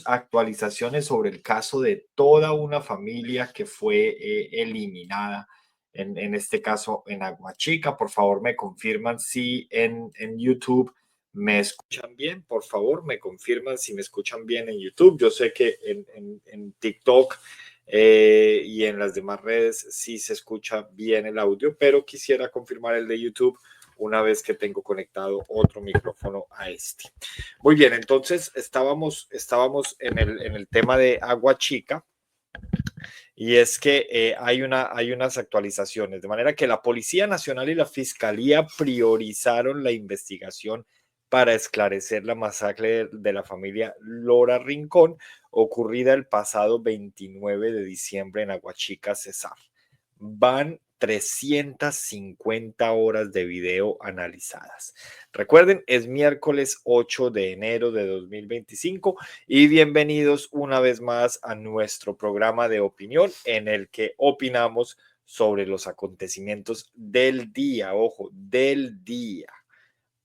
Actualizaciones sobre el caso de toda una familia que fue eliminada, en este caso en Aguachica. Por favor, me confirman si en YouTube me escuchan bien. Por favor, me confirman si me escuchan bien en YouTube. Yo sé que en TikTok y en las demás redes sí se escucha bien el audio, pero quisiera confirmar el de YouTube una vez que tengo conectado otro micrófono a este. Muy bien, entonces estábamos en el tema de Agua Chica, y es que hay unas actualizaciones, de manera que la Policía Nacional y la Fiscalía priorizaron la investigación para esclarecer la masacre de la familia Lora Rincón, ocurrida el pasado 29 de diciembre en Aguachica, Cesar. Van 350 horas de video analizadas. Recuerden, es miércoles 8 de enero de 2025 y bienvenidos una vez más a nuestro programa de opinión en el que opinamos sobre los acontecimientos del día. Ojo, del día.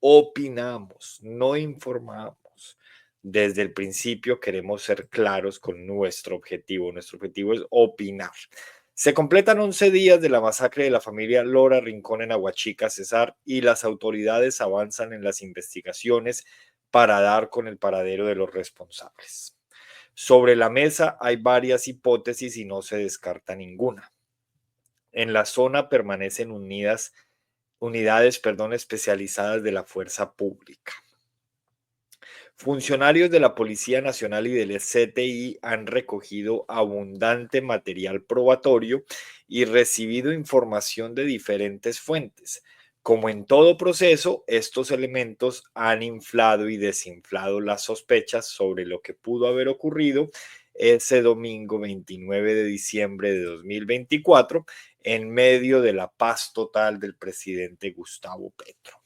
Opinamos, no informamos. Desde el principio queremos ser claros con nuestro objetivo. Nuestro objetivo es opinar. Se completan 11 días de la masacre de la familia Lora Rincón en Aguachica, Cesar, y las autoridades avanzan en las investigaciones para dar con el paradero de los responsables. Sobre la mesa hay varias hipótesis y no se descarta ninguna. En la zona permanecen unidades especializadas de la fuerza pública. Funcionarios de la Policía Nacional y del CTI han recogido abundante material probatorio y recibido información de diferentes fuentes. Como en todo proceso, estos elementos han inflado y desinflado las sospechas sobre lo que pudo haber ocurrido ese domingo 29 de diciembre de 2024 en medio de la paz total del presidente Gustavo Petro.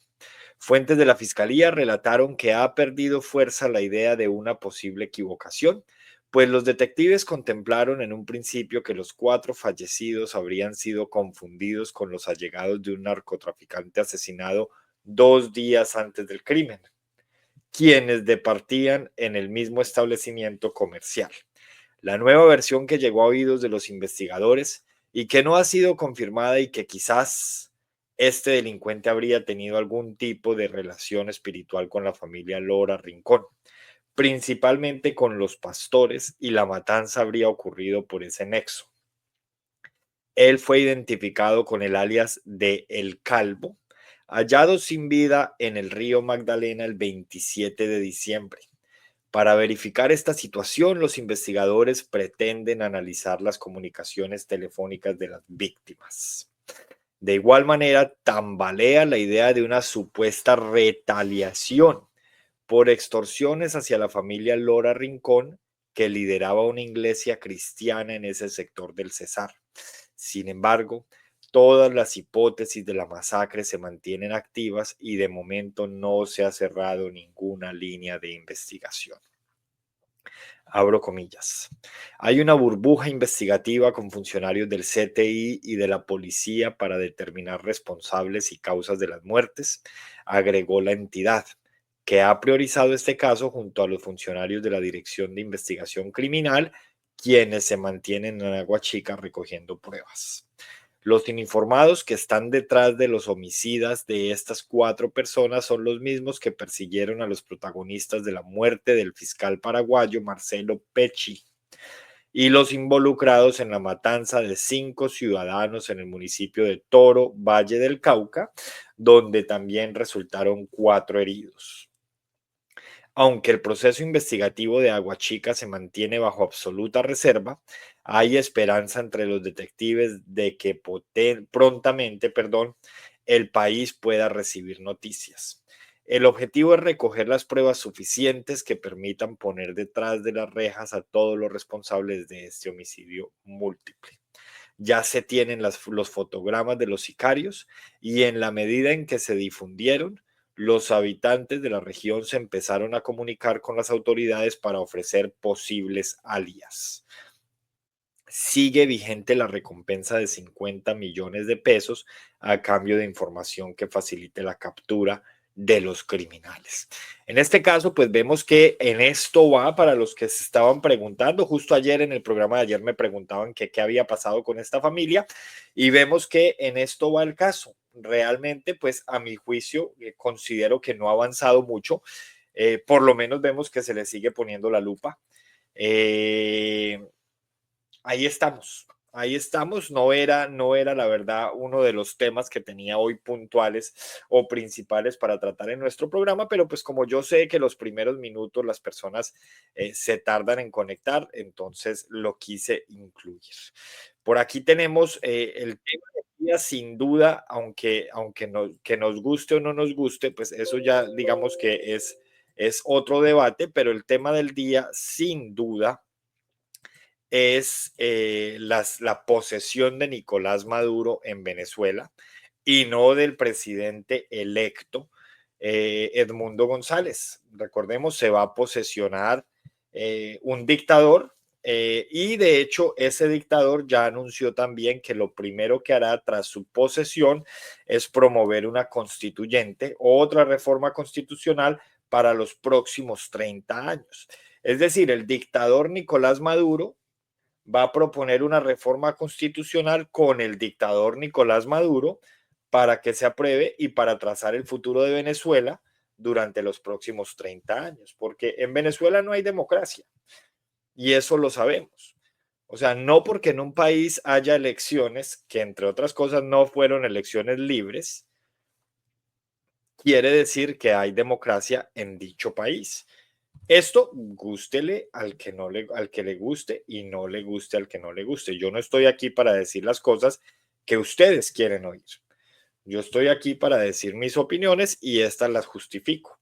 Fuentes de la Fiscalía relataron que ha perdido fuerza la idea de una posible equivocación, pues los detectives contemplaron en un principio que los 4 fallecidos habrían sido confundidos con los allegados de un narcotraficante asesinado 2 días antes del crimen, quienes departían en el mismo establecimiento comercial. La nueva versión que llegó a oídos de los investigadores y que no ha sido confirmada, y que quizás este delincuente habría tenido algún tipo de relación espiritual con la familia Lora Rincón, principalmente con los pastores, y la matanza habría ocurrido por ese nexo. Él fue identificado con el alias de El Calvo, hallado sin vida en el río Magdalena el 27 de diciembre. Para verificar esta situación, los investigadores pretenden analizar las comunicaciones telefónicas de las víctimas. De igual manera, tambalea la idea de una supuesta retaliación por extorsiones hacia la familia Lora Rincón, que lideraba una iglesia cristiana en ese sector del Cesar. Sin embargo, todas las hipótesis de la masacre se mantienen activas y de momento no se ha cerrado ninguna línea de investigación. Abro comillas. Hay una burbuja investigativa con funcionarios del CTI y de la policía para determinar responsables y causas de las muertes, agregó la entidad, que ha priorizado este caso junto a los funcionarios de la Dirección de Investigación Criminal, quienes se mantienen en Agua Chica recogiendo pruebas. Los informados que están detrás de los homicidas de estas 4 personas son los mismos que persiguieron a los protagonistas de la muerte del fiscal paraguayo Marcelo Pecci y los involucrados en la matanza de 5 ciudadanos en el municipio de Toro, Valle del Cauca, donde también resultaron 4 heridos. Aunque el proceso investigativo de Aguachica se mantiene bajo absoluta reserva, hay esperanza entre los detectives de que prontamente, el país pueda recibir noticias. El objetivo es recoger las pruebas suficientes que permitan poner detrás de las rejas a todos los responsables de este homicidio múltiple. Ya se tienen los fotogramas de los sicarios, y en la medida en que se difundieron, los habitantes de la región se empezaron a comunicar con las autoridades para ofrecer posibles alias. Sigue vigente la recompensa de 50 millones de pesos a cambio de información que facilite la captura de los criminales. En este caso, pues vemos que en esto va, para los que se estaban preguntando, justo ayer en el programa de ayer me preguntaban que qué había pasado con esta familia, y vemos que en esto va el caso. Realmente, pues a mi juicio, considero que no ha avanzado mucho. Por lo menos vemos que se le sigue poniendo la lupa. Eh, ahí estamos. Ahí estamos, no era la verdad uno de los temas que tenía hoy puntuales o principales para tratar en nuestro programa, pero pues como yo sé que los primeros minutos las personas se tardan en conectar, entonces lo quise incluir. Por aquí tenemos el tema del día, sin duda, que nos guste o no nos guste, pues eso ya digamos que es otro debate, pero el tema del día, sin duda, es la posesión de Nicolás Maduro en Venezuela y no del presidente electo Edmundo González. Recordemos, se va a posesionar un dictador y de hecho ese dictador ya anunció también que lo primero que hará tras su posesión es promover una constituyente o otra reforma constitucional para los próximos 30 años. Es decir, el dictador Nicolás Maduro va a proponer una reforma constitucional con el dictador Nicolás Maduro para que se apruebe y para trazar el futuro de Venezuela durante los próximos 30 años, porque en Venezuela no hay democracia y eso lo sabemos. O sea, no porque en un país haya elecciones, que entre otras cosas no fueron elecciones libres, quiere decir que hay democracia en dicho país. Esto gústele al que le guste y no le guste al que no le guste. Yo no estoy aquí para decir las cosas que ustedes quieren oír. Yo estoy aquí para decir mis opiniones y estas las justifico.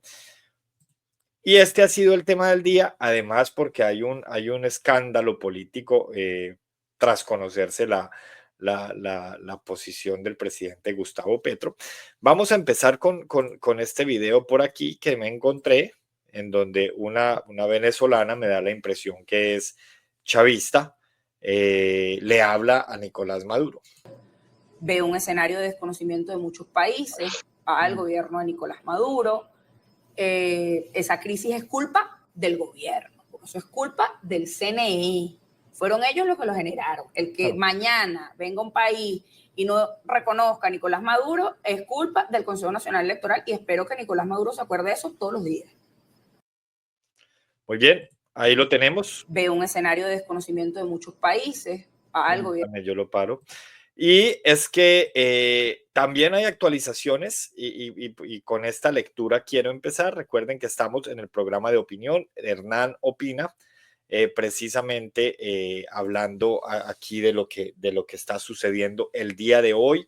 Y este ha sido el tema del día, además porque hay un escándalo político tras conocerse la posición del presidente Gustavo Petro. Vamos a empezar con este video por aquí que me encontré, en donde una venezolana me da la impresión que es chavista, le habla a Nicolás Maduro. Veo un escenario de desconocimiento de muchos países al gobierno de Nicolás Maduro. Esa crisis es culpa del gobierno, eso es culpa del CNI. Fueron ellos los que lo generaron. El que mañana venga un país y no reconozca a Nicolás Maduro es culpa del Consejo Nacional Electoral y espero que Nicolás Maduro se acuerde de eso todos los días. Muy bien, ahí lo tenemos. Veo un escenario de desconocimiento de muchos países al gobierno. Yo lo paro. Y es que también hay actualizaciones y con esta lectura quiero empezar. Recuerden que estamos en el programa de opinión, Hernán Opina, precisamente hablando aquí de lo que está sucediendo el día de hoy,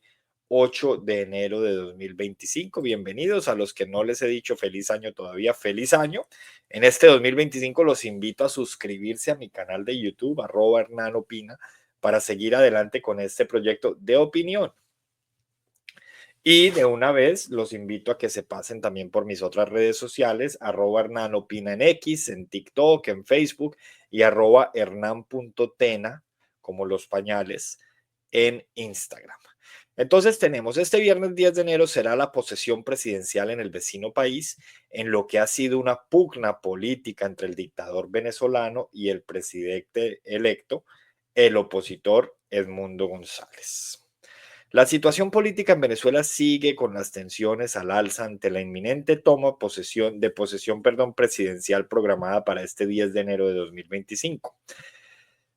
8 de enero de 2025. Bienvenidos a los que no les he dicho feliz año todavía, feliz año. En este 2025 los invito a suscribirse a mi canal de YouTube, @Hernán Opina, para seguir adelante con este proyecto de opinión. Y de una vez los invito a que se pasen también por mis otras redes sociales, @HernánOpina en X, en TikTok, en Facebook y @Hernán.tena, como los pañales, en Instagram. Entonces tenemos este viernes 10 de enero será la posesión presidencial en el vecino país, en lo que ha sido una pugna política entre el dictador venezolano y el presidente electo, el opositor Edmundo González. La situación política en Venezuela sigue con las tensiones al alza ante la inminente toma de posesión presidencial programada para este 10 de enero de 2025.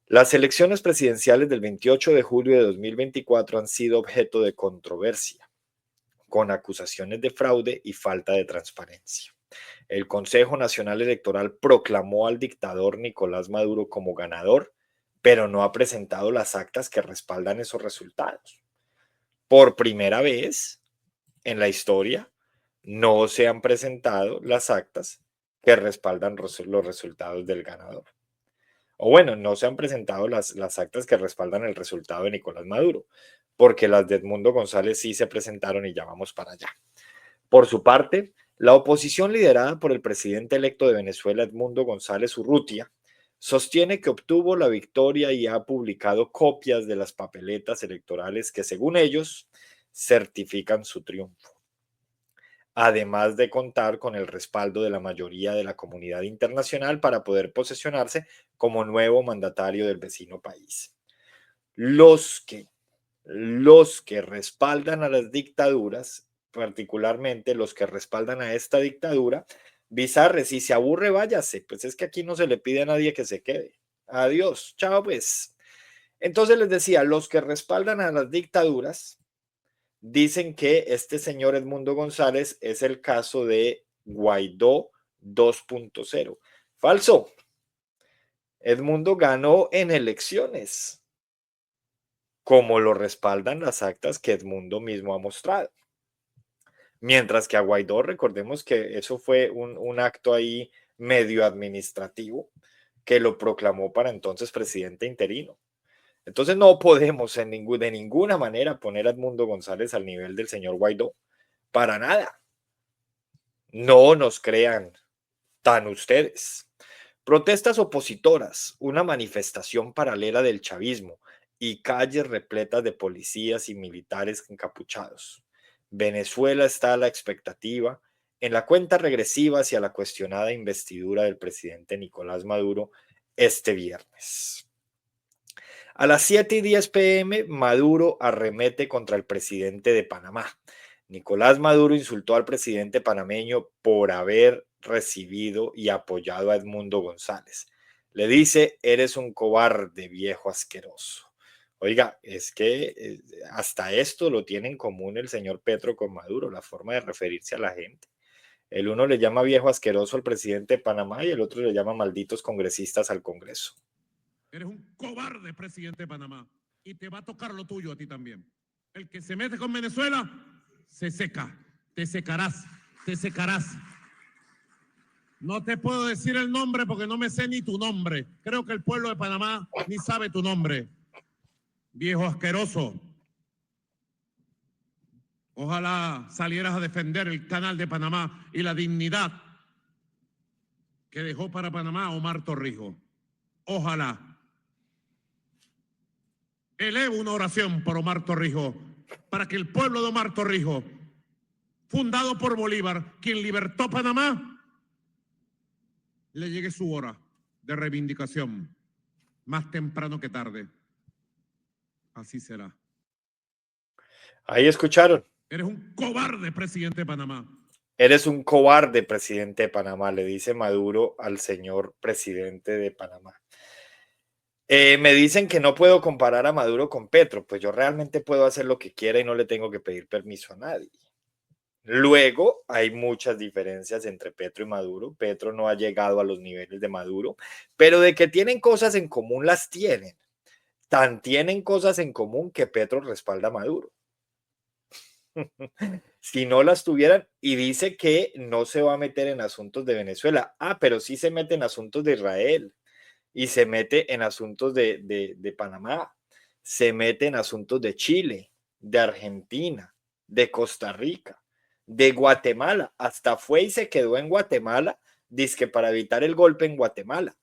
Las elecciones presidenciales del 28 de julio de 2024 han sido objeto de controversia, con acusaciones de fraude y falta de transparencia. El Consejo Nacional Electoral proclamó al dictador Nicolás Maduro como ganador, pero no ha presentado las actas que respaldan esos resultados. Por primera vez en la historia, no se han presentado las actas que respaldan los resultados del ganador. O bueno, no se han presentado las actas que respaldan el resultado de Nicolás Maduro, porque las de Edmundo González sí se presentaron y ya vamos para allá. Por su parte, la oposición liderada por el presidente electo de Venezuela, Edmundo González Urrutia, sostiene que obtuvo la victoria y ha publicado copias de las papeletas electorales que, según ellos, certifican su triunfo. además de contar con el respaldo de la mayoría de la comunidad internacional para poder posesionarse como nuevo mandatario del vecino país. Los que respaldan a las dictaduras, particularmente los que respaldan a esta dictadura, Bizarre, si se aburre, váyase, pues es que aquí no se le pide a nadie que se quede. Adiós, chao pues. Entonces les decía, los que respaldan a las dictaduras dicen que este señor Edmundo González es el caso de Guaidó 2.0. Falso. Edmundo ganó en elecciones, como lo respaldan las actas que Edmundo mismo ha mostrado. Mientras que a Guaidó, recordemos que eso fue un acto ahí medio administrativo que lo proclamó para entonces presidente interino. Entonces no podemos de ninguna manera poner a Edmundo González al nivel del señor Guaidó. Para nada. No nos crean tan ustedes. Protestas opositoras, una manifestación paralela del chavismo y calles repletas de policías y militares encapuchados. Venezuela está a la expectativa en la cuenta regresiva hacia la cuestionada investidura del presidente Nicolás Maduro este viernes. A las 7:10 p.m., Maduro arremete contra el presidente de Panamá. Nicolás Maduro insultó al presidente panameño por haber recibido y apoyado a Edmundo González. Le dice, eres un cobarde, viejo asqueroso. Oiga, es que hasta esto lo tiene en común el señor Petro con Maduro, la forma de referirse a la gente. El uno le llama viejo asqueroso al presidente de Panamá y el otro le llama malditos congresistas al Congreso. Eres un cobarde, presidente de Panamá, y te va a tocar lo tuyo a ti también. El que se mete con Venezuela se seca, te secarás, te secarás. No te puedo decir el nombre porque no me sé ni tu nombre. Creo que el pueblo de Panamá ni sabe tu nombre. Viejo asqueroso. Ojalá salieras a defender el canal de Panamá y la dignidad que dejó para Panamá Omar Torrijos. Ojalá. Elevo una oración por Omar Torrijos, para que el pueblo de Omar Torrijos, fundado por Bolívar, quien libertó Panamá, le llegue su hora de reivindicación, más temprano que tarde. Así será. Ahí escucharon. Eres un cobarde, presidente de Panamá. Eres un cobarde, presidente de Panamá, le dice Maduro al señor presidente de Panamá. Me dicen que no puedo comparar a Maduro con Petro, pues yo realmente puedo hacer lo que quiera y no le tengo que pedir permiso a nadie. Luego, hay muchas diferencias entre Petro y Maduro. Petro no ha llegado a los niveles de Maduro, pero de que tienen cosas en común, las tienen. Tan tienen cosas en común que Petro respalda a Maduro. Si no las tuvieran, y dice que no se va a meter en asuntos de Venezuela. Ah, pero sí se mete en asuntos de Israel y se mete en asuntos de Panamá, se mete en asuntos de Chile, de Argentina, de Costa Rica, de Guatemala. Hasta fue y se quedó en Guatemala, dizque para evitar el golpe en Guatemala.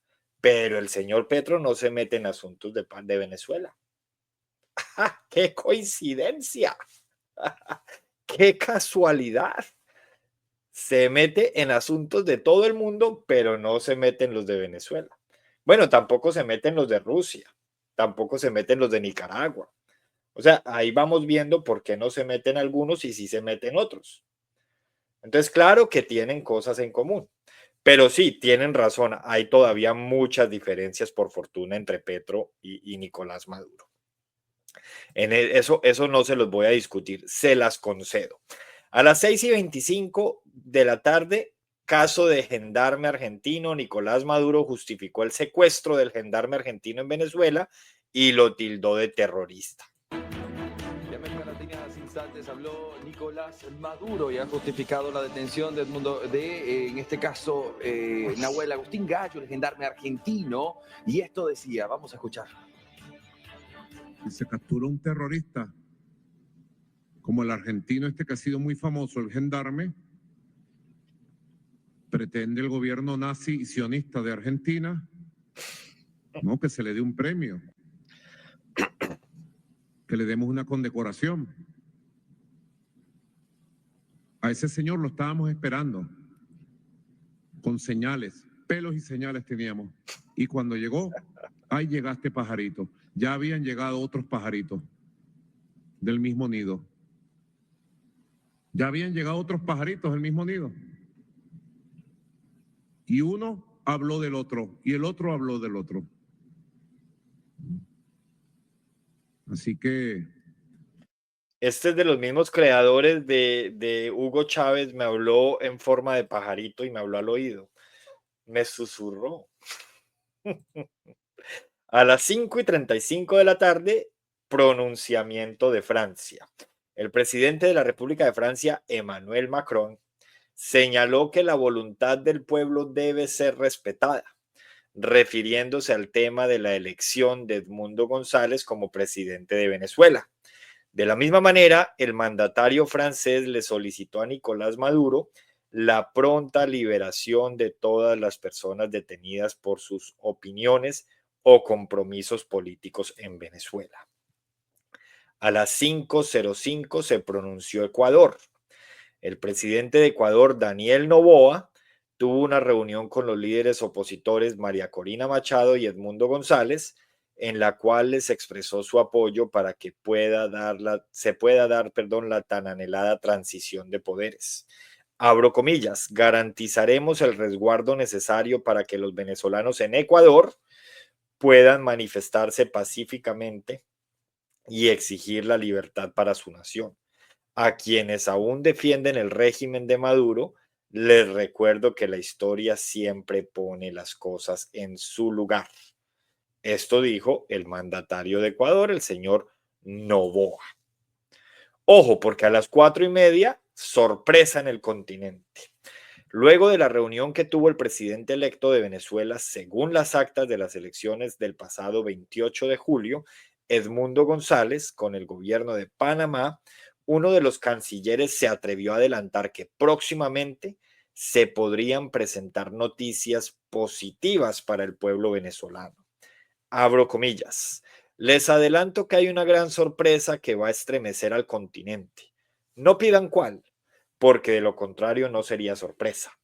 Pero el señor Petro no se mete en asuntos de Venezuela. ¡Ah, qué coincidencia! ¡Qué casualidad! Se mete en asuntos de todo el mundo, pero no se mete en los de Venezuela. Bueno, tampoco se meten los de Rusia, tampoco se meten los de Nicaragua. O sea, ahí vamos viendo por qué no se meten algunos y sí se meten otros. Entonces, claro que tienen cosas en común, pero sí, tienen razón, hay todavía muchas diferencias, por fortuna, entre Petro y Nicolás Maduro. Eso no se los voy a discutir, se las concedo. A las 6:25 de la tarde, caso de gendarme argentino. Nicolás Maduro justificó el secuestro del gendarme argentino en Venezuela y lo tildó de terrorista. De América Latina hace instantes habló Nicolás Maduro y ha justificado la detención del mundo en este caso, Nahuel Agustín Gallo, el gendarme argentino, y esto decía, vamos a escuchar. Se capturó un terrorista, como el argentino este que ha sido muy famoso, el gendarme. Pretende el gobierno nazi y sionista de Argentina, ¿no?, que se le dé un premio, que le demos una condecoración. A ese señor lo estábamos esperando, con señales, pelos y señales teníamos. Y cuando llegó, ahí llegaste, pajarito. Ya habían llegado otros pajaritos del mismo nido. Ya habían llegado otros pajaritos del mismo nido. Y uno habló del otro, y el otro habló del otro. Así que... Este es de los mismos creadores de Hugo Chávez, me habló en forma de pajarito y me habló al oído. Me susurró. A las 5:35 de la tarde, pronunciamiento de Francia. El presidente de la República de Francia, Emmanuel Macron, señaló que la voluntad del pueblo debe ser respetada, refiriéndose al tema de la elección de Edmundo González como presidente de Venezuela. De la misma manera, el mandatario francés le solicitó a Nicolás Maduro la pronta liberación de todas las personas detenidas por sus opiniones o compromisos políticos en Venezuela. A las 5:05 se pronunció Ecuador. El presidente de Ecuador, Daniel Noboa, tuvo una reunión con los líderes opositores María Corina Machado y Edmundo González, en la cual les expresó su apoyo para que se pueda dar la tan anhelada transición de poderes. Abro comillas, garantizaremos el resguardo necesario para que los venezolanos en Ecuador puedan manifestarse pacíficamente y exigir la libertad para su nación. A quienes aún defienden el régimen de Maduro, les recuerdo que la historia siempre pone las cosas en su lugar. Esto dijo el mandatario de Ecuador, el señor Noboa. Ojo, porque a las 4:30, sorpresa en el continente. Luego de la reunión que tuvo el presidente electo de Venezuela, según las actas de las elecciones del pasado 28 de julio, Edmundo González, con el gobierno de Panamá, uno de los cancilleres se atrevió a adelantar que próximamente se podrían presentar noticias positivas para el pueblo venezolano. Abro comillas. Les adelanto que hay una gran sorpresa que va a estremecer al continente. No pidan cuál, porque de lo contrario no sería sorpresa.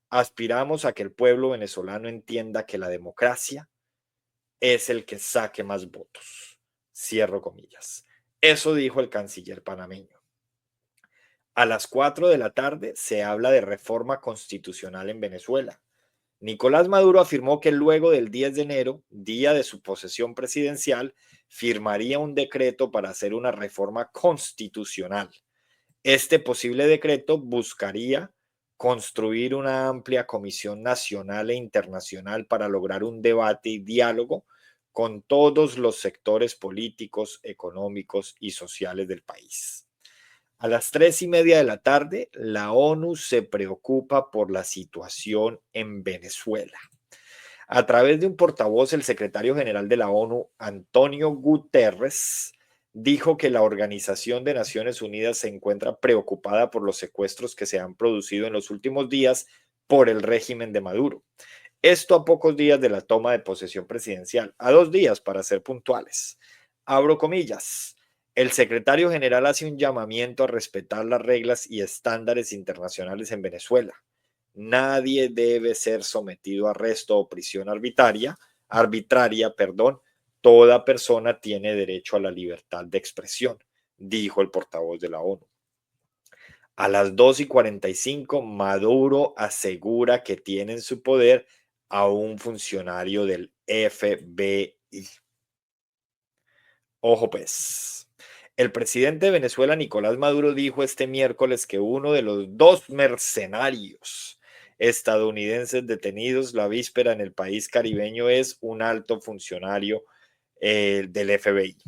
Aspiramos a que el pueblo venezolano entienda que la democracia es el que saque más votos. Cierro comillas. Eso dijo el canciller panameño. A las 4 de la tarde se habla de reforma constitucional en Venezuela. Nicolás Maduro afirmó que luego del 10 de enero, día de su posesión presidencial, firmaría un decreto para hacer una reforma constitucional. Este posible decreto buscaría construir una amplia comisión nacional e internacional para lograr un debate y diálogo con todos los sectores políticos, económicos y sociales del país. A las 3:30 de la tarde, la ONU se preocupa por la situación en Venezuela. A través de un portavoz, el secretario general de la ONU, Antonio Guterres, dijo que la Organización de Naciones Unidas se encuentra preocupada por los secuestros que se han producido en los últimos días por el régimen de Maduro. Esto a pocos días de la toma de posesión presidencial, a 2 días para ser puntuales. Abro comillas. El secretario general hace un llamamiento a respetar las reglas y estándares internacionales en Venezuela. Nadie debe ser sometido a arresto o prisión arbitraria. Toda persona tiene derecho a la libertad de expresión, dijo el portavoz de la ONU. A las 2:45, Maduro asegura que tiene en su poder a un funcionario del FBI. Ojo pues. El presidente de Venezuela, Nicolás Maduro, dijo este miércoles que uno de los 2 mercenarios estadounidenses detenidos la víspera en el país caribeño es un alto funcionario del FBI.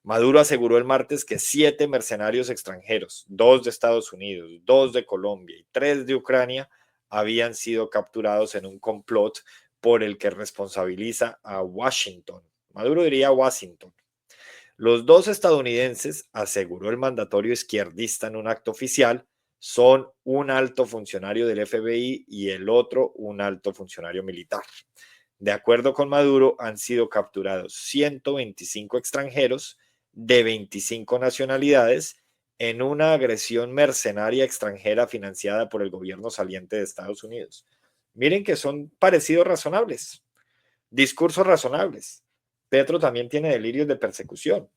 Maduro aseguró el martes que 7 mercenarios extranjeros, 2 de Estados Unidos, 2 de Colombia y 3 de Ucrania, habían sido capturados en un complot por el que responsabiliza a Washington. Maduro diría Washington. Los 2 estadounidenses, aseguró el mandatario izquierdista en un acto oficial, son un alto funcionario del FBI y el otro un alto funcionario militar. De acuerdo con Maduro, han sido capturados 125 extranjeros de 25 nacionalidades en una agresión mercenaria extranjera financiada por el gobierno saliente de Estados Unidos. Miren que son parecidos razonables, discursos razonables. Petro también tiene delirios de persecución.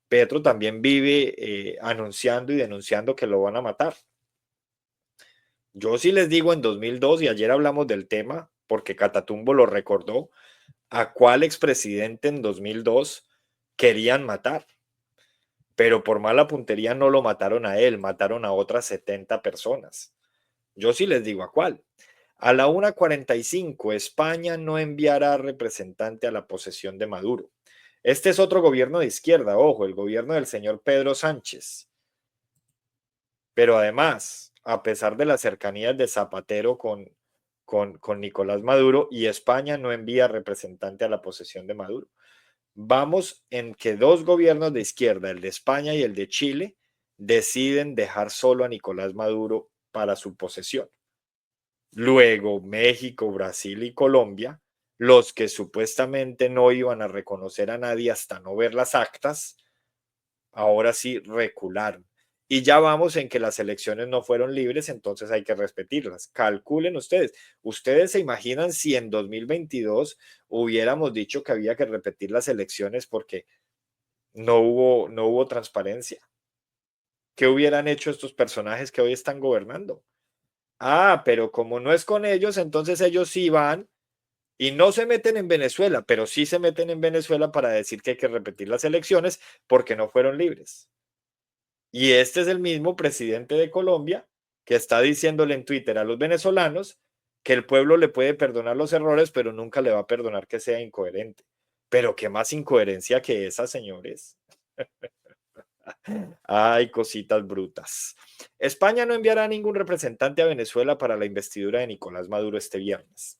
Petro también vive anunciando y denunciando que lo van a matar. Yo sí les digo en 2002, y ayer hablamos del tema, porque Catatumbo lo recordó, a cuál expresidente en 2002 querían matar. Pero por mala puntería no lo mataron a él, mataron a otras 70 personas. Yo sí les digo a cuál. A la 1:45, España no enviará representante a la posesión de Maduro. Este es otro gobierno de izquierda, ojo, el gobierno del señor Pedro Sánchez. Pero además, a pesar de las cercanías de Zapatero con Nicolás Maduro, y España no envía representante a la posesión de Maduro. Vamos en que dos gobiernos de izquierda, el de España y el de Chile, deciden dejar solo a Nicolás Maduro para su posesión. Luego, México, Brasil y Colombia, los que supuestamente no iban a reconocer a nadie hasta no ver las actas, ahora sí recularon. Y ya vamos en que las elecciones no fueron libres, entonces hay que repetirlas. Calculen ustedes. ¿Ustedes se imaginan si en 2022 hubiéramos dicho que había que repetir las elecciones porque no hubo transparencia? ¿Qué hubieran hecho estos personajes que hoy están gobernando? Ah, pero como no es con ellos, entonces ellos sí van y no se meten en Venezuela, pero sí se meten en Venezuela para decir que hay que repetir las elecciones porque no fueron libres. Y este es el mismo presidente de Colombia que está diciéndole en Twitter a los venezolanos que el pueblo le puede perdonar los errores, pero nunca le va a perdonar que sea incoherente. Pero qué más incoherencia que esa, señores. Ay, cositas brutas. España no enviará ningún representante a Venezuela para la investidura de Nicolás Maduro este viernes.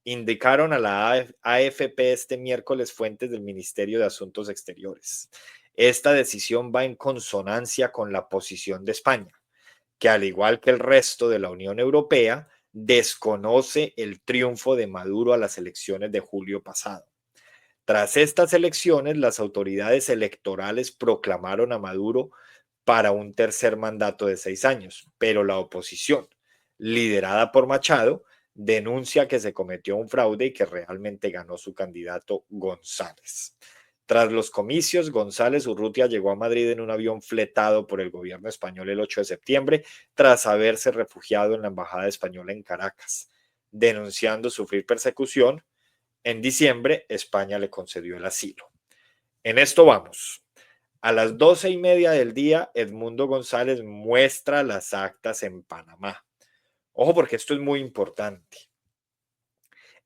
Indicaron a la AFP este miércoles fuentes del Ministerio de Asuntos Exteriores. Esta decisión va en consonancia con la posición de España, que al igual que el resto de la Unión Europea, desconoce el triunfo de Maduro a las elecciones de julio pasado. Tras estas elecciones, las autoridades electorales proclamaron a Maduro para un tercer mandato de 6 años, pero la oposición, liderada por Machado, denuncia que se cometió un fraude y que realmente ganó su candidato González. Tras los comicios, González Urrutia llegó a Madrid en un avión fletado por el gobierno español el 8 de septiembre, tras haberse refugiado en la embajada española en Caracas, denunciando sufrir persecución. En diciembre, España le concedió el asilo. En esto vamos. A las 12:30 del día, Edmundo González muestra las actas en Panamá. Ojo, porque esto es muy importante.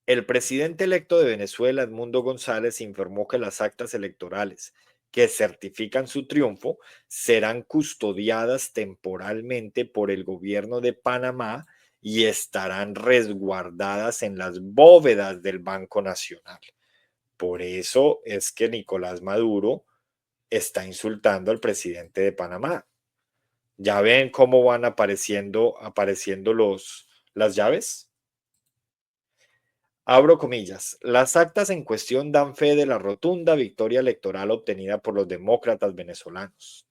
El presidente electo de Venezuela, Edmundo González, informó que las actas electorales que certifican su triunfo serán custodiadas temporalmente por el gobierno de Panamá y estarán resguardadas en las bóvedas del Banco Nacional. Por eso es que Nicolás Maduro está insultando al presidente de Panamá. ¿Ya ven cómo van apareciendo las llaves? Abro comillas. Las actas en cuestión dan fe de la rotunda victoria electoral obtenida por los demócratas venezolanos.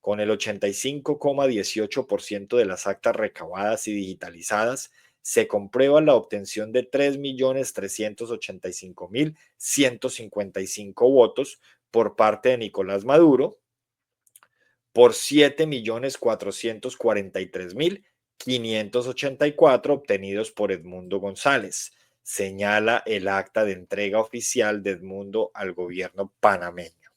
Con el 85,18% de las actas recabadas y digitalizadas, se comprueba la obtención de 3.385.155 votos por parte de Nicolás Maduro por 7.443.584 obtenidos por Edmundo González, señala el acta de entrega oficial de Edmundo al gobierno panameño.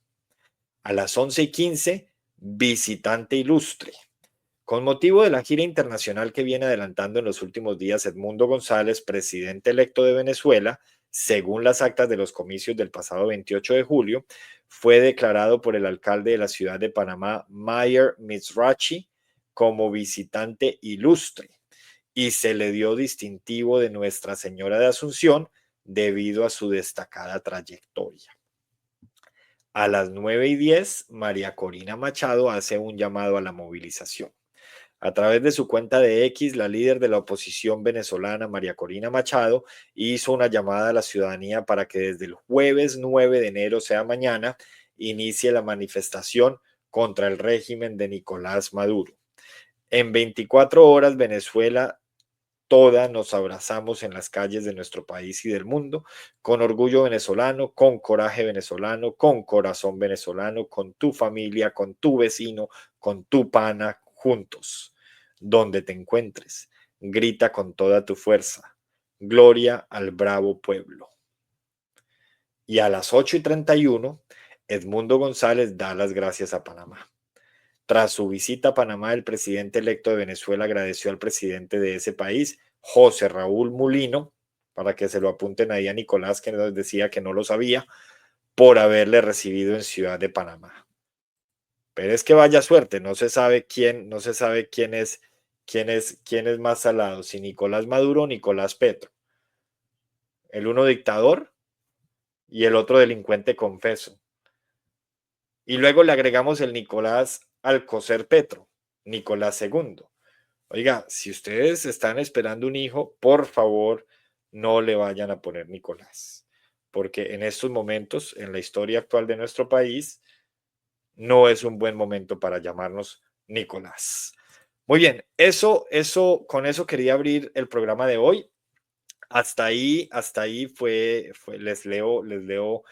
A las 11:15, visitante ilustre. Con motivo de la gira internacional que viene adelantando en los últimos días, Edmundo González, presidente electo de Venezuela, según las actas de los comicios del pasado 28 de julio, fue declarado por el alcalde de la ciudad de Panamá, Mayer Mizrachi, como visitante ilustre y se le dio distintivo de Nuestra Señora de Asunción debido a su destacada trayectoria. A las 9:10, María Corina Machado hace un llamado a la movilización. A través de su cuenta de X, la líder de la oposición venezolana, María Corina Machado, hizo una llamada a la ciudadanía para que desde el jueves 9 de enero, sea mañana, inicie la manifestación contra el régimen de Nicolás Maduro. En 24 horas, Venezuela toda nos abrazamos en las calles de nuestro país y del mundo, con orgullo venezolano, con coraje venezolano, con corazón venezolano, con tu familia, con tu vecino, con tu pana, juntos. Donde te encuentres, grita con toda tu fuerza. Gloria al bravo pueblo. Y a las 8:31, Edmundo González da las gracias a Panamá. Tras su visita a Panamá, el presidente electo de Venezuela agradeció al presidente de ese país, José Raúl Mulino, para que se lo apunten ahí a Nicolás, que nos decía que no lo sabía, por haberle recibido en Ciudad de Panamá. Pero es que vaya suerte, no se sabe quién es más salado, si Nicolás Maduro o Nicolás Petro. El uno dictador y el otro delincuente confeso. Y luego le agregamos el Nicolás Alcocer Petro, Nicolás II. Oiga, si ustedes están esperando un hijo, por favor, no le vayan a poner Nicolás, porque en estos momentos, en la historia actual de nuestro país, no es un buen momento para llamarnos Nicolás. Muy bien, con eso quería abrir el programa de hoy. Hasta ahí les leo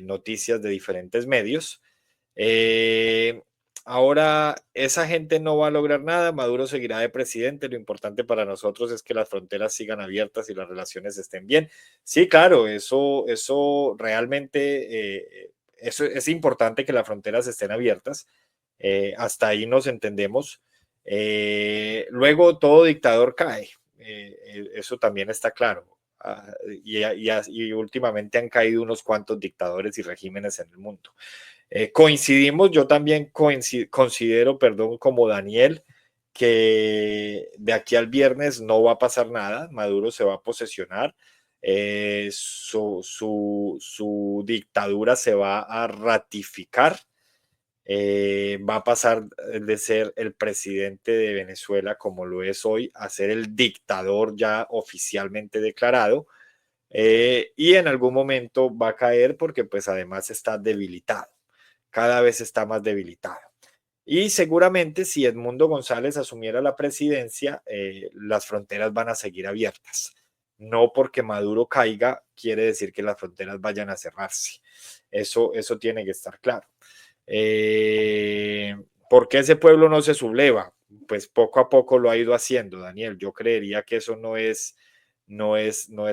noticias de diferentes medios. Ahora esa gente no va a lograr nada, Maduro seguirá de presidente, lo importante para nosotros es que las fronteras sigan abiertas y las relaciones estén bien. Sí, claro, eso realmente, eso es importante que las fronteras estén abiertas, hasta ahí nos entendemos. Luego todo dictador cae, eso también está claro. Y últimamente han caído unos cuantos dictadores y regímenes en el mundo. Coincidimos, yo también considero, como Daniel, que de aquí al viernes no va a pasar nada, Maduro se va a posesionar, su dictadura se va a ratificar, va a pasar de ser el presidente de Venezuela como lo es hoy a ser el dictador ya oficialmente declarado, y en algún momento va a caer porque pues además está debilitado, cada vez está más debilitado. Y seguramente si Edmundo González asumiera la presidencia, las fronteras van a seguir abiertas. No porque Maduro caiga quiere decir que las fronteras vayan a cerrarse. Eso tiene que estar claro. ¿Por qué ese pueblo no se subleva? Pues poco a poco lo ha ido haciendo, Daniel. Yo creería que eso no es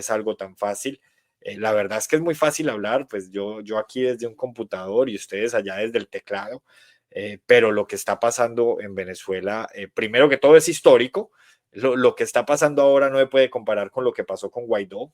algo tan fácil. La verdad es que es muy fácil hablar, pues yo aquí desde un computador y ustedes allá desde el teclado, pero lo que está pasando en Venezuela, primero que todo es histórico. Lo que está pasando ahora no se puede comparar con lo que pasó con Guaidó.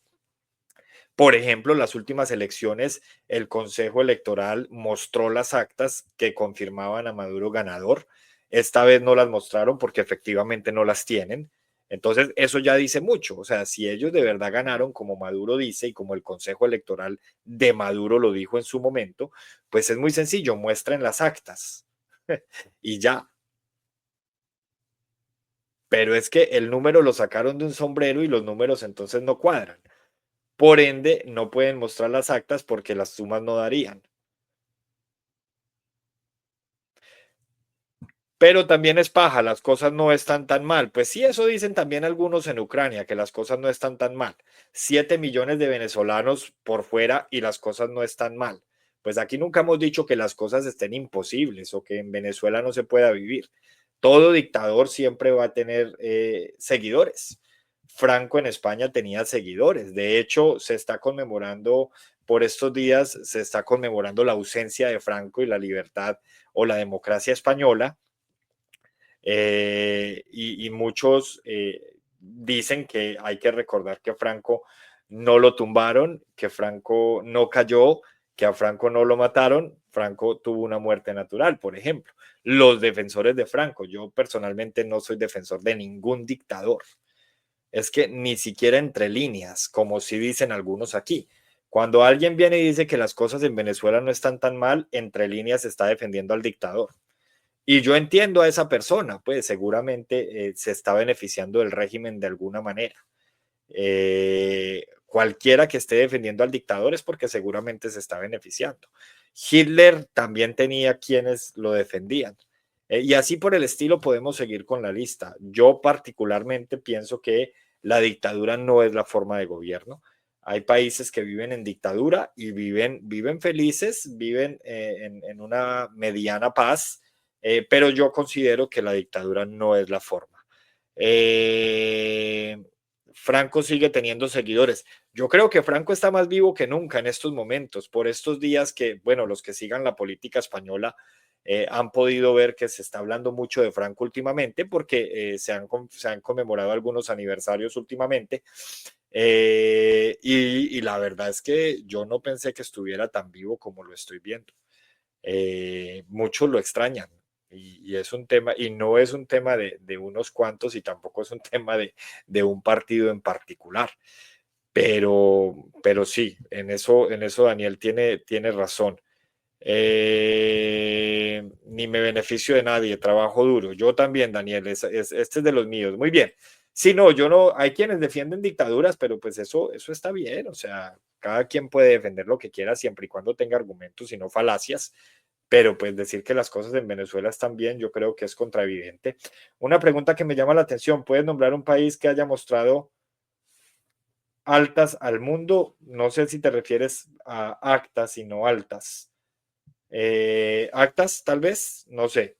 Por ejemplo, las últimas elecciones, el Consejo Electoral mostró las actas que confirmaban a Maduro ganador. Esta vez no las mostraron porque efectivamente no las tienen. Entonces, eso ya dice mucho. O sea, si ellos de verdad ganaron, como Maduro dice y como el Consejo Electoral de Maduro lo dijo en su momento, pues es muy sencillo, muestren las actas y ya. Pero es que el número lo sacaron de un sombrero y los números entonces no cuadran. Por ende, no pueden mostrar las actas porque las sumas no darían. Pero también es paja, las cosas no están tan mal. Pues sí, eso dicen también algunos en Ucrania, que las cosas no están tan mal. 7 millones de venezolanos por fuera y las cosas no están mal. Pues aquí nunca hemos dicho que las cosas estén imposibles o que en Venezuela no se pueda vivir. Todo dictador siempre va a tener seguidores. Franco en España tenía seguidores. De hecho, se está conmemorando, por estos días, se está conmemorando la ausencia de Franco y la libertad o la democracia española. Y muchos dicen que hay que recordar que Franco no lo tumbaron, que Franco no cayó, que a Franco no lo mataron, Franco tuvo una muerte natural, por ejemplo. Los defensores de Franco, yo personalmente no soy defensor de ningún dictador. Es que ni siquiera entre líneas, como si dicen algunos aquí. Cuando alguien viene y dice que las cosas en Venezuela no están tan mal, entre líneas está defendiendo al dictador. Y yo entiendo a esa persona, pues seguramente se está beneficiando del régimen de alguna manera. cualquiera que esté defendiendo al dictador es porque seguramente se está beneficiando. Hitler también tenía quienes lo defendían. Y así por el estilo podemos seguir con la lista. Yo particularmente pienso que la dictadura no es la forma de gobierno. Hay países que viven en dictadura y viven felices, viven en una mediana paz, pero yo considero que la dictadura no es la forma. Franco sigue teniendo seguidores. Yo creo que Franco está más vivo que nunca en estos momentos, por estos días que, bueno, los que sigan la política española han podido ver que se está hablando mucho de Franco últimamente porque se han conmemorado algunos aniversarios últimamente y la verdad es que yo no pensé que estuviera tan vivo como lo estoy viendo. Muchos lo extrañan y es un tema, y no es un tema de unos cuantos y tampoco es un tema de un partido en particular. Pero sí, en eso Daniel tiene razón. Ni me beneficio de nadie, trabajo duro. Yo también, Daniel, este es de los míos. Muy bien. Sí, no, yo no, hay quienes defienden dictaduras, pero pues eso está bien, o sea, cada quien puede defender lo que quiera siempre y cuando tenga argumentos y no falacias, pero pues decir que las cosas en Venezuela están bien, yo creo que es contraevidente. Una pregunta que me llama la atención, ¿puedes nombrar un país que haya mostrado altas al mundo? No sé si te refieres a actas, sino altas. Actas, tal vez, no sé.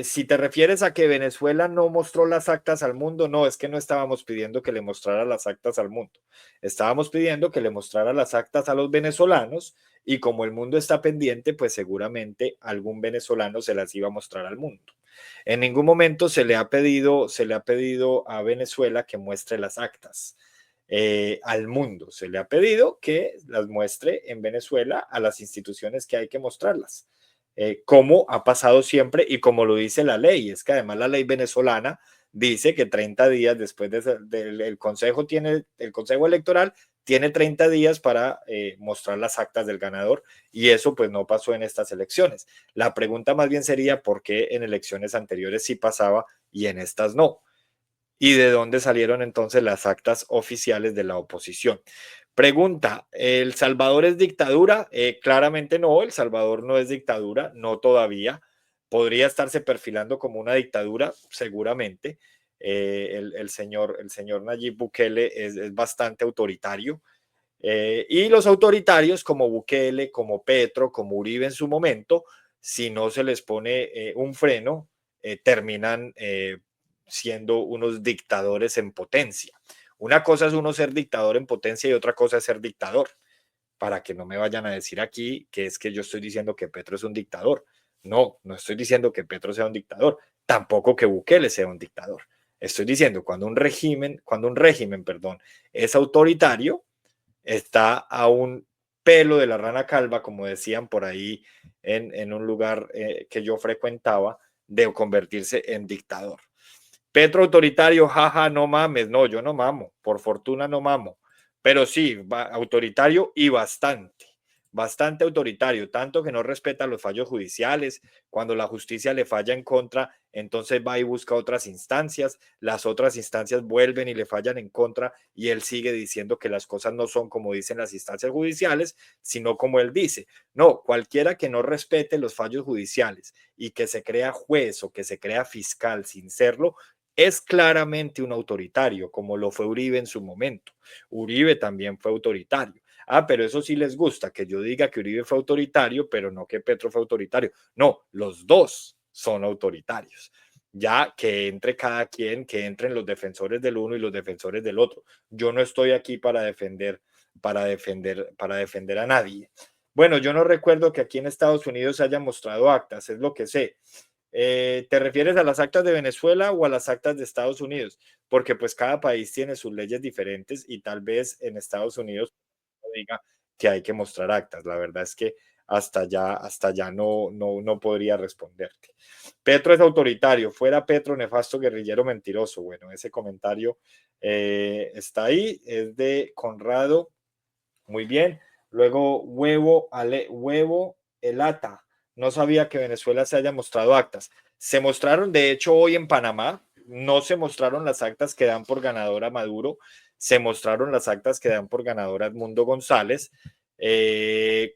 Si te refieres a que Venezuela no mostró las actas al mundo, no, es que no estábamos pidiendo que le mostrara las actas al mundo. Estábamos pidiendo que le mostrara las actas a los venezolanos y como el mundo está pendiente, pues seguramente algún venezolano se las iba a mostrar al mundo. En ningún momento se le ha pedido a Venezuela que muestre las actas. Al mundo. Se le ha pedido que las muestre en Venezuela a las instituciones que hay que mostrarlas, como ha pasado siempre y como lo dice la ley. Es que además la ley venezolana dice que 30 días después del Consejo el Consejo Electoral tiene 30 días para mostrar las actas del ganador y eso pues no pasó en estas elecciones. La pregunta más bien sería por qué en elecciones anteriores sí pasaba y en estas no. ¿Y de dónde salieron entonces las actas oficiales de la oposición? Pregunta, ¿El Salvador es dictadura? Claramente no, El Salvador no es dictadura, no todavía. Podría estarse perfilando como una dictadura, seguramente. El señor Nayib Bukele es bastante autoritario. Y los autoritarios como Bukele, como Petro, como Uribe en su momento, si no se les pone un freno, terminan siendo unos dictadores en potencia. Una cosa es uno ser dictador en potencia y otra cosa es ser dictador. Para que no me vayan a decir aquí que es que yo estoy diciendo que Petro es un dictador. No, no estoy diciendo que Petro sea un dictador, tampoco que Bukele sea un dictador. Estoy diciendo cuando un régimen, perdón, es autoritario, está a un pelo de la rana calva, como decían por ahí en un lugar que yo frecuentaba, de convertirse en dictador. Petro autoritario, jaja, no mames, no, yo no mamo, por fortuna no mamo, pero sí, autoritario y bastante autoritario, tanto que no respeta los fallos judiciales, cuando la justicia le falla en contra, entonces va y busca otras instancias, las otras instancias vuelven y le fallan en contra y él sigue diciendo que las cosas no son como dicen las instancias judiciales, sino como él dice. No, cualquiera que no respete los fallos judiciales y que se crea juez o que se crea fiscal sin serlo, es claramente un autoritario, como lo fue Uribe en su momento. Uribe también fue autoritario. Ah, pero eso sí les gusta, que yo diga que Uribe fue autoritario, pero no que Petro fue autoritario. No, los dos son autoritarios. Ya que entre cada quien, que entren los defensores del uno y los defensores del otro. Yo no estoy aquí para defender a nadie. Bueno, yo no recuerdo que aquí en Estados Unidos se hayan mostrado actas, es lo que sé. ¿Te refieres a las actas de Venezuela o a las actas de Estados Unidos? Porque pues cada país tiene sus leyes diferentes y tal vez en Estados Unidos diga que hay que mostrar actas. La verdad es que hasta allá no podría responderte. Petro es autoritario, fuera Petro, nefasto, guerrillero, mentiroso. Bueno, ese comentario está ahí, es de Conrado. Muy bien. Luego, huevo elata. No sabía que Venezuela se haya mostrado actas. Se mostraron, de hecho, hoy en Panamá. No se mostraron las actas que dan por ganador a Maduro. se mostraron las actas que dan por ganadora Edmundo González.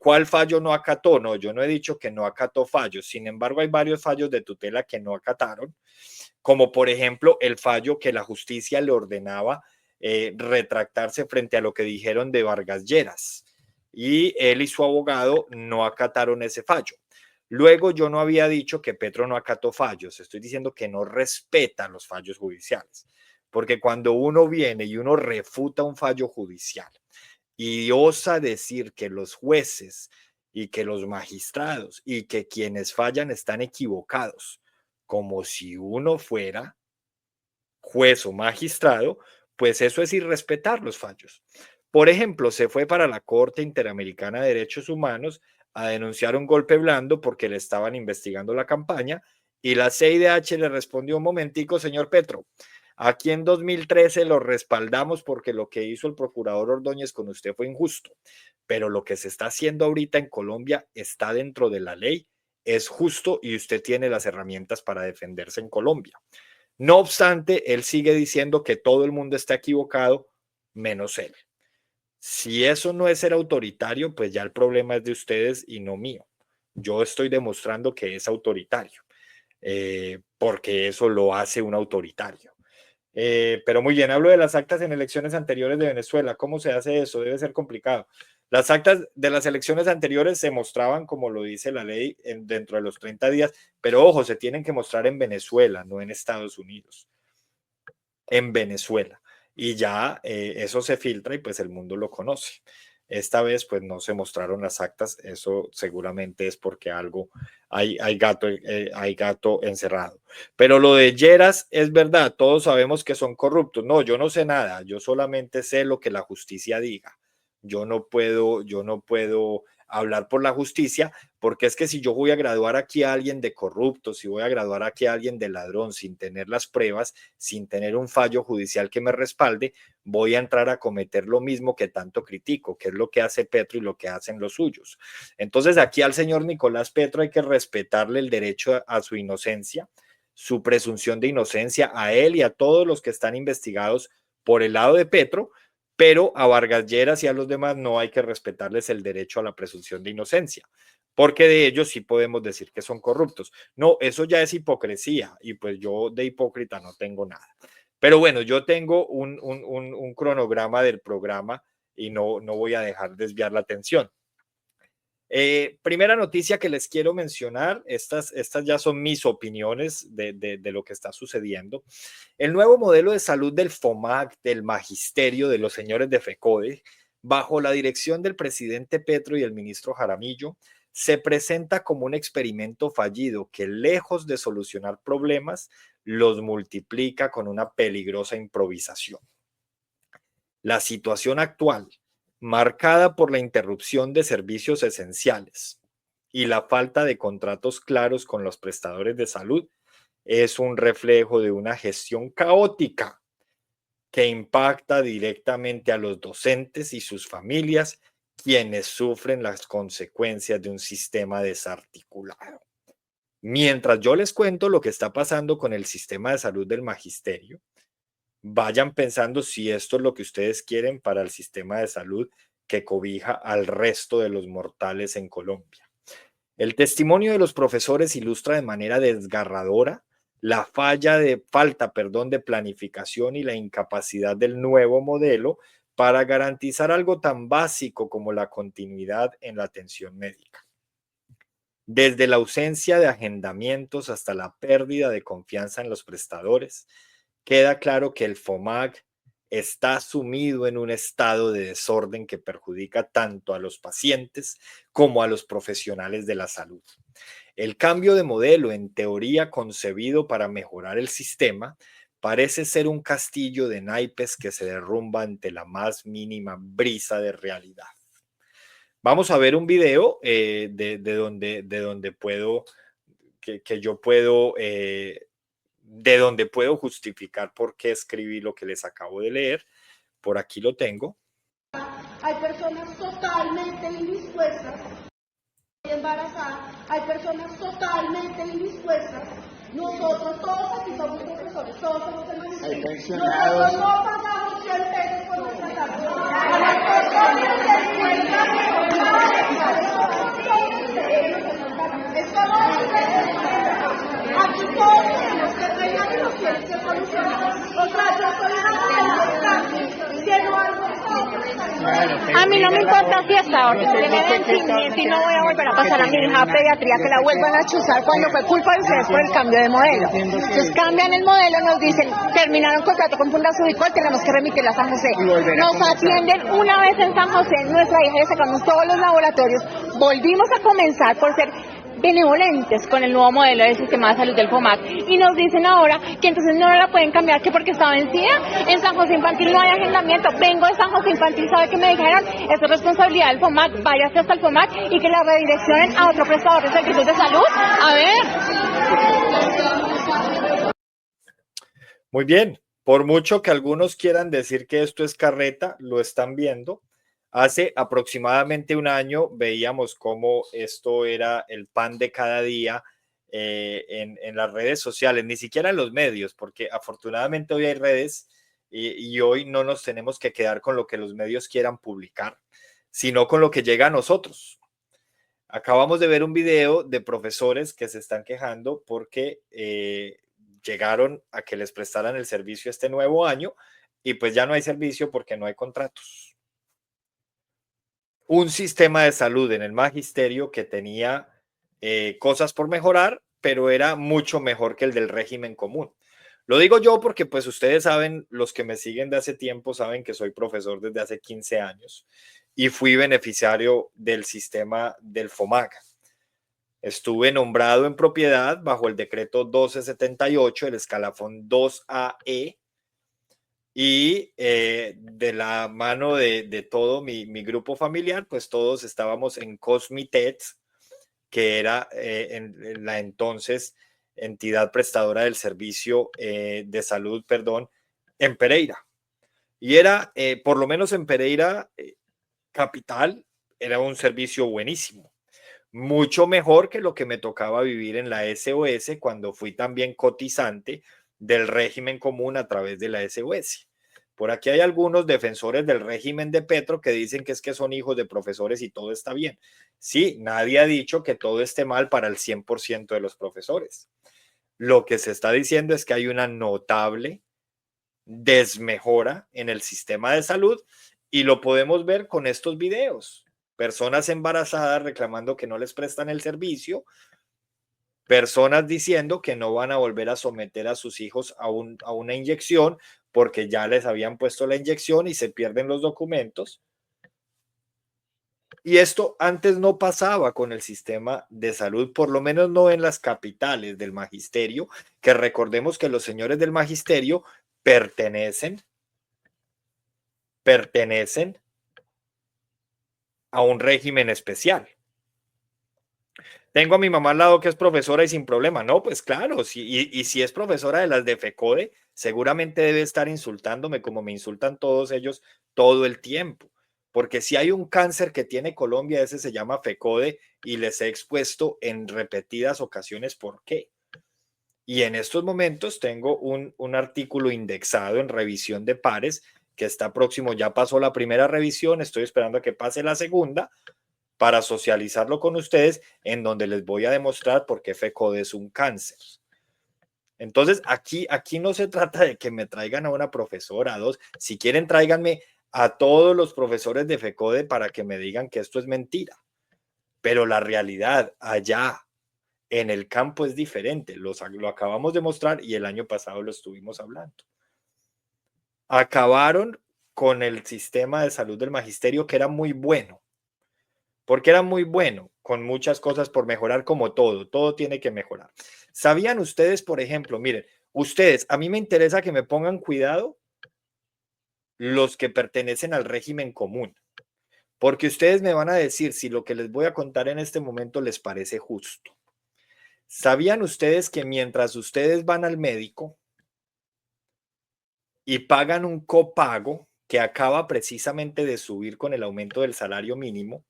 ¿Cuál fallo no acató? No, yo no he dicho que no acató fallos. Sin embargo, hay varios fallos de tutela que no acataron, como por ejemplo el fallo que la justicia le ordenaba retractarse frente a lo que dijeron de Vargas Lleras, y él y su abogado no acataron ese fallo. Luego yo no había dicho que Petro no acató fallos, estoy diciendo que no respeta los fallos judiciales, porque cuando uno viene y uno refuta un fallo judicial y osa decir que los jueces y que los magistrados y que quienes fallan están equivocados, como si uno fuera juez o magistrado, pues eso es irrespetar los fallos. Por ejemplo, se fue para la Corte Interamericana de Derechos Humanos a denunciar un golpe blando porque le estaban investigando la campaña, y la CIDH le respondió: un momentico, señor Petro, aquí en 2013 lo respaldamos porque lo que hizo el procurador Ordóñez con usted fue injusto, pero lo que se está haciendo ahorita en Colombia está dentro de la ley, es justo y usted tiene las herramientas para defenderse en Colombia. No obstante, él sigue diciendo que todo el mundo está equivocado, menos él. Si eso no es ser autoritario, pues ya el problema es de ustedes y no mío. Yo estoy demostrando que es autoritario, porque eso lo hace un autoritario. Pero muy bien, hablo de las actas en elecciones anteriores de Venezuela. ¿Cómo se hace eso? Debe ser complicado. Las actas de las elecciones anteriores se mostraban, como lo dice la ley, dentro de los 30 días, pero ojo, se tienen que mostrar en Venezuela, no en Estados Unidos, en Venezuela. Y ya eso se filtra y pues el mundo lo conoce. Esta vez pues no se mostraron las actas, eso seguramente es porque algo, hay gato encerrado. Pero lo de Lleras es verdad, todos sabemos que son corruptos. No, yo no sé nada, yo solamente sé lo que la justicia diga. Yo no puedo hablar por la justicia, porque es que si yo voy a graduar aquí a alguien de corrupto, si voy a graduar aquí a alguien de ladrón sin tener las pruebas, sin tener un fallo judicial que me respalde, voy a entrar a cometer lo mismo que tanto critico, que es lo que hace Petro y lo que hacen los suyos. Entonces aquí al señor Nicolás Petro hay que respetarle el derecho a su inocencia, su presunción de inocencia, a él y a todos los que están investigados por el lado de Petro, pero a Vargas Lleras y a los demás no hay que respetarles el derecho a la presunción de inocencia, porque de ellos sí podemos decir que son corruptos. No, eso ya es hipocresía, y pues yo de hipócrita no tengo nada. Pero bueno, yo tengo un cronograma del programa y no voy a dejar desviar la atención. Primera noticia que les quiero mencionar, estas ya son mis opiniones de lo que está sucediendo. El nuevo modelo de salud del FOMAC, del magisterio, de los señores de FECODE, bajo la dirección del presidente Petro y el ministro Jaramillo, se presenta como un experimento fallido que, lejos de solucionar problemas, los multiplica con una peligrosa improvisación. La situación actual, marcada por la interrupción de servicios esenciales y la falta de contratos claros con los prestadores de salud, es un reflejo de una gestión caótica que impacta directamente a los docentes y sus familias, quienes sufren las consecuencias de un sistema desarticulado. Mientras yo les cuento lo que está pasando con el sistema de salud del magisterio, vayan pensando si esto es lo que ustedes quieren para el sistema de salud que cobija al resto de los mortales en Colombia. El testimonio de los profesores ilustra de manera desgarradora la falta de planificación y la incapacidad del nuevo modelo para garantizar algo tan básico como la continuidad en la atención médica. Desde la ausencia de agendamientos hasta la pérdida de confianza en los prestadores, queda claro que el FOMAC está sumido en un estado de desorden que perjudica tanto a los pacientes como a los profesionales de la salud. El cambio de modelo, en teoría concebido para mejorar el sistema, parece ser un castillo de naipes que se derrumba ante la más mínima brisa de realidad. Vamos a ver un video de donde puedo justificar por qué escribí lo que les acabo de leer. Por aquí lo tengo. Hay personas totalmente indispuestas, embarazadas, hay personas totalmente indispuestas. Nosotros todos aquí somos profesores, todos somos hermanitos. Nosotros no pagamos 100 pesos por Aquí todos tenemos que reinar y no quieren que solucionemos. O sea, yo soy una mujer que no algo. A mí no me importa si está orden, que me den si no voy a volver a pasar a mi hija a pediatría, que la vuelvan a chuzar cuando fue culpa de ustedes por el cambio de modelo. Entonces cambian el modelo, nos dicen, terminaron contrato con Fundasubicol, tenemos que remitirla a San José. Nos atienden una vez en San José, nuestra hija, le sacamos todos los laboratorios, volvimos a comenzar por ser benevolentes con el nuevo modelo del sistema de salud del FOMAC y nos dicen ahora que entonces no la pueden cambiar que porque está vencida. En San José Infantil no hay agendamiento, vengo de San José Infantil, ¿sabe qué me dijeron? Eso es responsabilidad del FOMAC, váyase hasta el FOMAC y que la redireccionen a otro prestador de servicios de salud. A ver. Muy bien, por mucho que algunos quieran decir que esto es carreta, lo están viendo. Hace aproximadamente un año veíamos cómo esto era el pan de cada día en las redes sociales, ni siquiera en los medios, porque afortunadamente hoy hay redes y hoy no nos tenemos que quedar con lo que los medios quieran publicar, sino con lo que llega a nosotros. Acabamos de ver un video de profesores que se están quejando porque llegaron a que les prestaran el servicio este nuevo año y pues ya no hay servicio porque no hay contratos. Un sistema de salud en el magisterio que tenía cosas por mejorar, pero era mucho mejor que el del régimen común. Lo digo yo porque pues ustedes saben, los que me siguen de hace tiempo saben que soy profesor desde hace 15 años y fui beneficiario del sistema del FOMAC. Estuve nombrado en propiedad bajo el decreto 1278, el escalafón 2AE, y de la mano de todo mi grupo familiar, pues todos estábamos en Cosmitet, que era en la entonces entidad prestadora del servicio de salud, en Pereira. Y era, por lo menos en Pereira capital, era un servicio buenísimo. Mucho mejor que lo que me tocaba vivir en la SOS cuando fui también cotizante del régimen común a través de la SOS. Por aquí hay algunos defensores del régimen de Petro que dicen que es que son hijos de profesores y todo está bien. Sí, nadie ha dicho que todo esté mal para el 100% de los profesores. Lo que se está diciendo es que hay una notable desmejora en el sistema de salud y lo podemos ver con estos videos. Personas embarazadas reclamando que no les prestan el servicio, personas diciendo que no van a volver a someter a sus hijos a una inyección porque ya les habían puesto la inyección y se pierden los documentos. Y esto antes no pasaba con el sistema de salud, por lo menos no en las capitales del magisterio, que recordemos que los señores del magisterio pertenecen a un régimen especial. Tengo a mi mamá al lado que es profesora y sin problema. No, pues claro, y si es profesora de las de FECODE, seguramente debe estar insultándome como me insultan todos ellos todo el tiempo. Porque si hay un cáncer que tiene Colombia, ese se llama FECODE y les he expuesto en repetidas ocasiones por qué. Y en estos momentos tengo un artículo indexado en revisión de pares que está próximo, ya pasó la primera revisión, estoy esperando a que pase la segunda para socializarlo con ustedes, en donde les voy a demostrar por qué FECODE es un cáncer. Entonces, aquí no se trata de que me traigan a una profesora, a dos. Si quieren, tráiganme a todos los profesores de FECODE para que me digan que esto es mentira. Pero la realidad allá en el campo es diferente. Lo acabamos de mostrar y el año pasado lo estuvimos hablando. Acabaron con el sistema de salud del magisterio, que era muy bueno. Porque era muy bueno, con muchas cosas por mejorar, como todo tiene que mejorar. ¿Sabían ustedes, por ejemplo, miren, ustedes, a mí me interesa que me pongan cuidado los que pertenecen al régimen común, porque ustedes me van a decir si lo que les voy a contar en este momento les parece justo. ¿Sabían ustedes que mientras ustedes van al médico y pagan un copago que acaba precisamente de subir con el aumento del salario mínimo,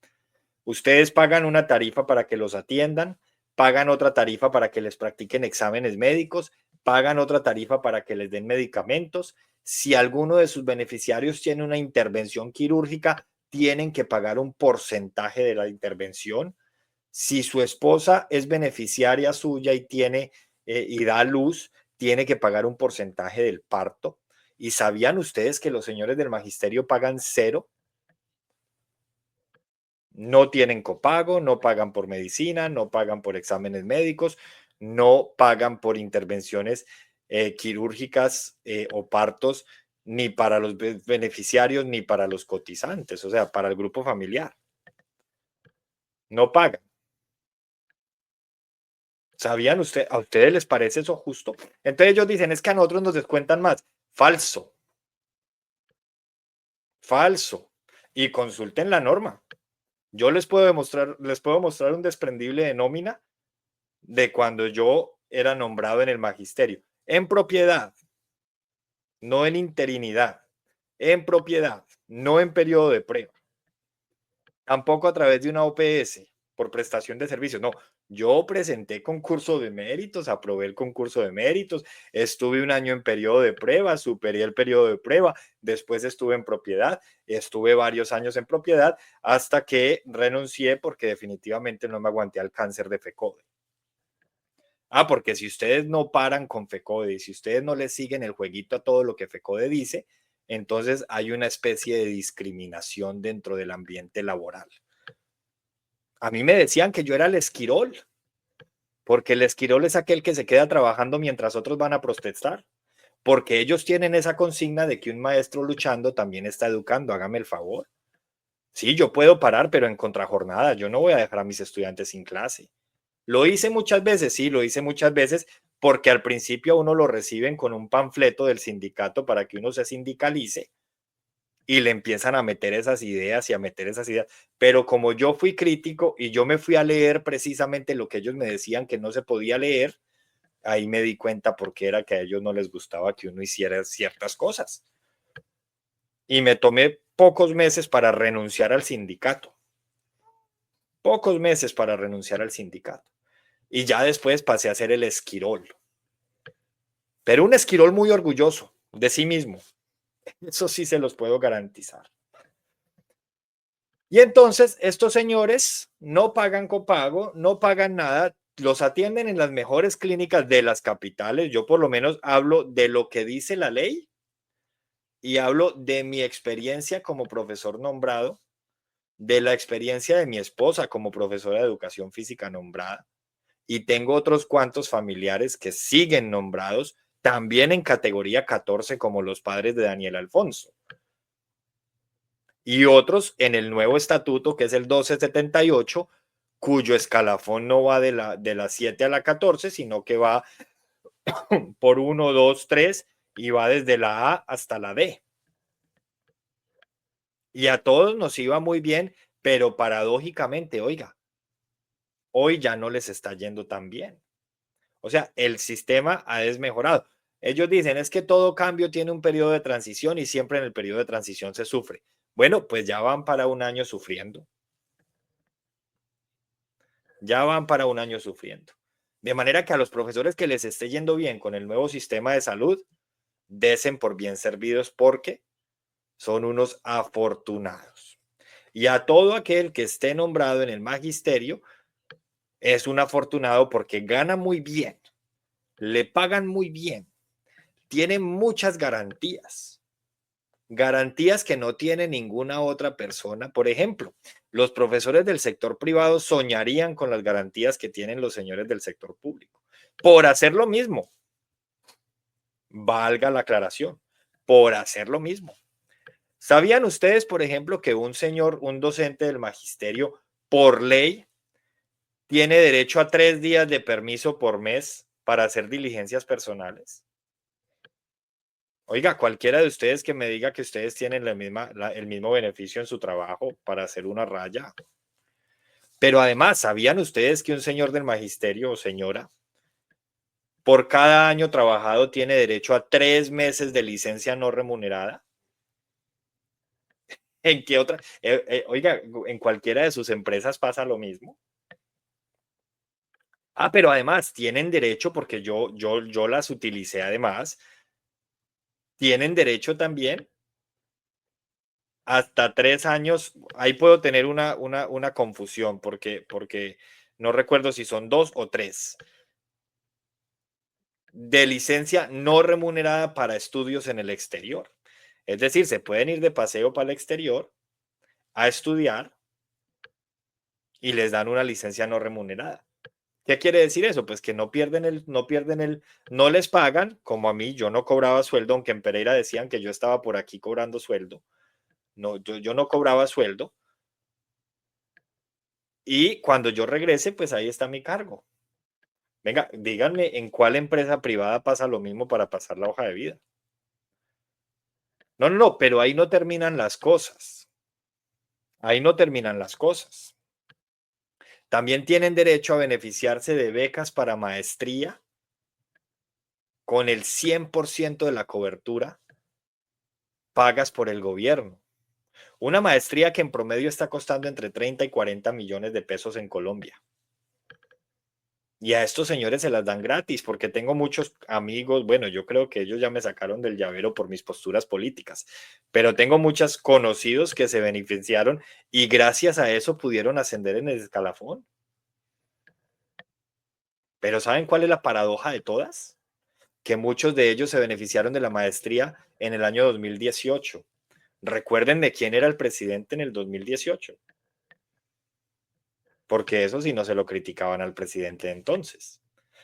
ustedes pagan una tarifa para que los atiendan, pagan otra tarifa para que les practiquen exámenes médicos, pagan otra tarifa para que les den medicamentos? Si alguno de sus beneficiarios tiene una intervención quirúrgica, tienen que pagar un porcentaje de la intervención. Si su esposa es beneficiaria suya y y da a luz, tiene que pagar un porcentaje del parto. ¿Y sabían ustedes que los señores del magisterio pagan cero? No tienen copago, no pagan por medicina, no pagan por exámenes médicos, no pagan por intervenciones quirúrgicas o partos, ni para los beneficiarios ni para los cotizantes, o sea, para el grupo familiar. No pagan. ¿Sabían ustedes? ¿A ustedes les parece eso justo? Entonces ellos dicen, es que a nosotros nos descuentan más. Falso. Falso. Y consulten la norma. Yo les puedo mostrar un desprendible de nómina de cuando yo era nombrado en el magisterio. En propiedad, no en interinidad. En propiedad, no en periodo de prueba. Tampoco a través de una OPS por prestación de servicios. No, yo presenté concurso de méritos, aprobé el concurso de méritos, estuve un año en periodo de prueba, superé el periodo de prueba, después estuve en propiedad, estuve varios años en propiedad hasta que renuncié porque definitivamente no me aguanté al cáncer de FECODE. Porque si ustedes no paran con FECODE y si ustedes no le siguen el jueguito a todo lo que FECODE dice, entonces hay una especie de discriminación dentro del ambiente laboral. A mí me decían que yo era el esquirol, porque el esquirol es aquel que se queda trabajando mientras otros van a protestar, porque ellos tienen esa consigna de que un maestro luchando también está educando, hágame el favor. Sí, yo puedo parar, pero en contrajornada, yo no voy a dejar a mis estudiantes sin clase. Lo hice muchas veces, sí, lo hice muchas veces, porque al principio a uno lo reciben con un panfleto del sindicato para que uno se sindicalice y le empiezan a meter esas ideas y a meter esas ideas. Pero como yo fui crítico y yo me fui a leer precisamente lo que ellos me decían que no se podía leer, ahí me di cuenta por qué era que a ellos no les gustaba que uno hiciera ciertas cosas. Y me tomé pocos meses para renunciar al sindicato. Pocos meses para renunciar al sindicato. Y ya después pasé a ser el esquirol. Pero un esquirol muy orgulloso de sí mismo. Eso sí se los puedo garantizar. Y entonces estos señores no pagan copago, no pagan nada, los atienden en las mejores clínicas de las capitales. Yo por lo menos hablo de lo que dice la ley y hablo de mi experiencia como profesor nombrado, de la experiencia de mi esposa como profesora de educación física nombrada. Y tengo otros cuantos familiares que siguen nombrados también en categoría 14 como los padres de Daniel Alfonso. Y otros en el nuevo estatuto que es el 1278, cuyo escalafón no va de la 7 a la 14, sino que va por 1, 2, 3 y va desde la A hasta la D. Y a todos nos iba muy bien, pero paradójicamente, oiga, hoy ya no les está yendo tan bien. O sea, el sistema ha desmejorado. Ellos dicen, es que todo cambio tiene un periodo de transición y siempre en el periodo de transición se sufre. Bueno, pues ya van para un año sufriendo. Ya van para un año sufriendo. De manera que a los profesores que les esté yendo bien con el nuevo sistema de salud, desen por bien servidos porque son unos afortunados. Y a todo aquel que esté nombrado en el magisterio, es un afortunado porque gana muy bien, le pagan muy bien, tiene muchas garantías, garantías que no tiene ninguna otra persona. Por ejemplo, los profesores del sector privado soñarían con las garantías que tienen los señores del sector público por hacer lo mismo. Valga la aclaración, por hacer lo mismo. ¿Sabían ustedes, por ejemplo, que un docente del magisterio, por ley, tiene derecho a 3 días de permiso por mes para hacer diligencias personales? Oiga, cualquiera de ustedes que me diga que ustedes tienen el mismo beneficio en su trabajo para hacer una raya. Pero además, ¿sabían ustedes que un señor del magisterio o señora, por cada año trabajado, tiene derecho a 3 meses de licencia no remunerada? ¿En qué otra? Oiga, ¿en cualquiera de sus empresas pasa lo mismo? Pero además tienen derecho, porque yo las utilicé además, tienen derecho también hasta 3 años, ahí puedo tener una confusión porque no recuerdo si son 2 o 3 de licencia no remunerada para estudios en el exterior. Es decir, se pueden ir de paseo para el exterior a estudiar y les dan una licencia no remunerada. ¿Qué quiere decir eso? Pues que no les pagan, como a mí, yo no cobraba sueldo, aunque en Pereira decían que yo estaba por aquí cobrando sueldo. No, yo no cobraba sueldo. Y cuando yo regrese, pues ahí está mi cargo. Venga, díganme en cuál empresa privada pasa lo mismo para pasar la hoja de vida. No, pero ahí no terminan las cosas. Ahí no terminan las cosas. También tienen derecho a beneficiarse de becas para maestría con el 100% de la cobertura pagas por el gobierno. Una maestría que en promedio está costando entre 30 y 40 millones de pesos en Colombia. Y a estos señores se las dan gratis, porque tengo muchos amigos, bueno, yo creo que ellos ya me sacaron del llavero por mis posturas políticas, pero tengo muchos conocidos que se beneficiaron y gracias a eso pudieron ascender en el escalafón. Pero ¿saben cuál es la paradoja de todas? Que muchos de ellos se beneficiaron de la maestría en el año 2018. Recuerden de quién era el presidente en el 2018. Porque eso sí no se lo criticaban al presidente de entonces.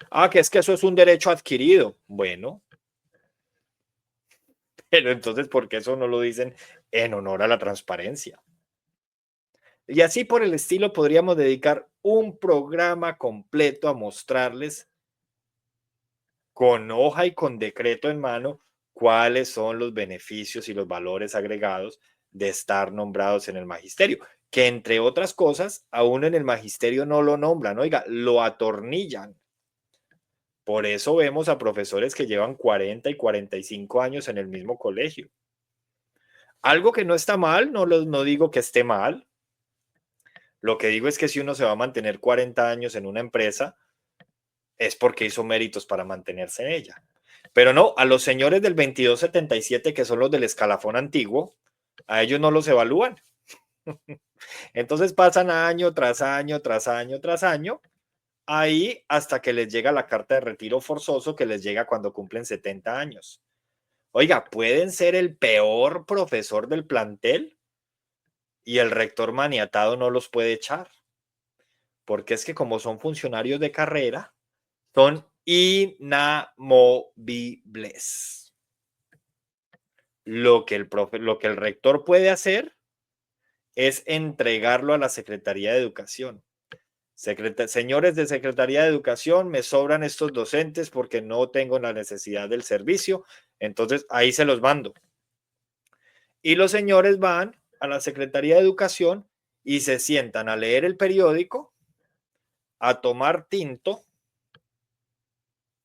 Ah, que es que eso es un derecho adquirido. Bueno, pero entonces, ¿por qué eso no lo dicen en honor a la transparencia? Y así por el estilo podríamos dedicar un programa completo a mostrarles con hoja y con decreto en mano cuáles son los beneficios y los valores agregados de estar nombrados en el magisterio, que entre otras cosas, aún en el magisterio no lo nombran, oiga, lo atornillan. Por eso vemos a profesores que llevan 40 y 45 años en el mismo colegio. Algo que no está mal, no digo que esté mal. Lo que digo es que si uno se va a mantener 40 años en una empresa, es porque hizo méritos para mantenerse en ella. Pero no, a los señores del 2277, que son los del escalafón antiguo, a ellos no los evalúan. Entonces pasan año tras año, tras año, tras año, ahí hasta que les llega la carta de retiro forzoso que les llega cuando cumplen 70 años. Oiga, pueden ser el peor profesor del plantel y el rector maniatado no los puede echar. Porque es que como son funcionarios de carrera, son inamovibles. Lo que el rector puede hacer es entregarlo a la Secretaría de Educación. Señores de Secretaría de Educación, me sobran estos docentes porque no tengo la necesidad del servicio, entonces ahí se los mando. Y los señores van a la Secretaría de Educación y se sientan a leer el periódico, a tomar tinto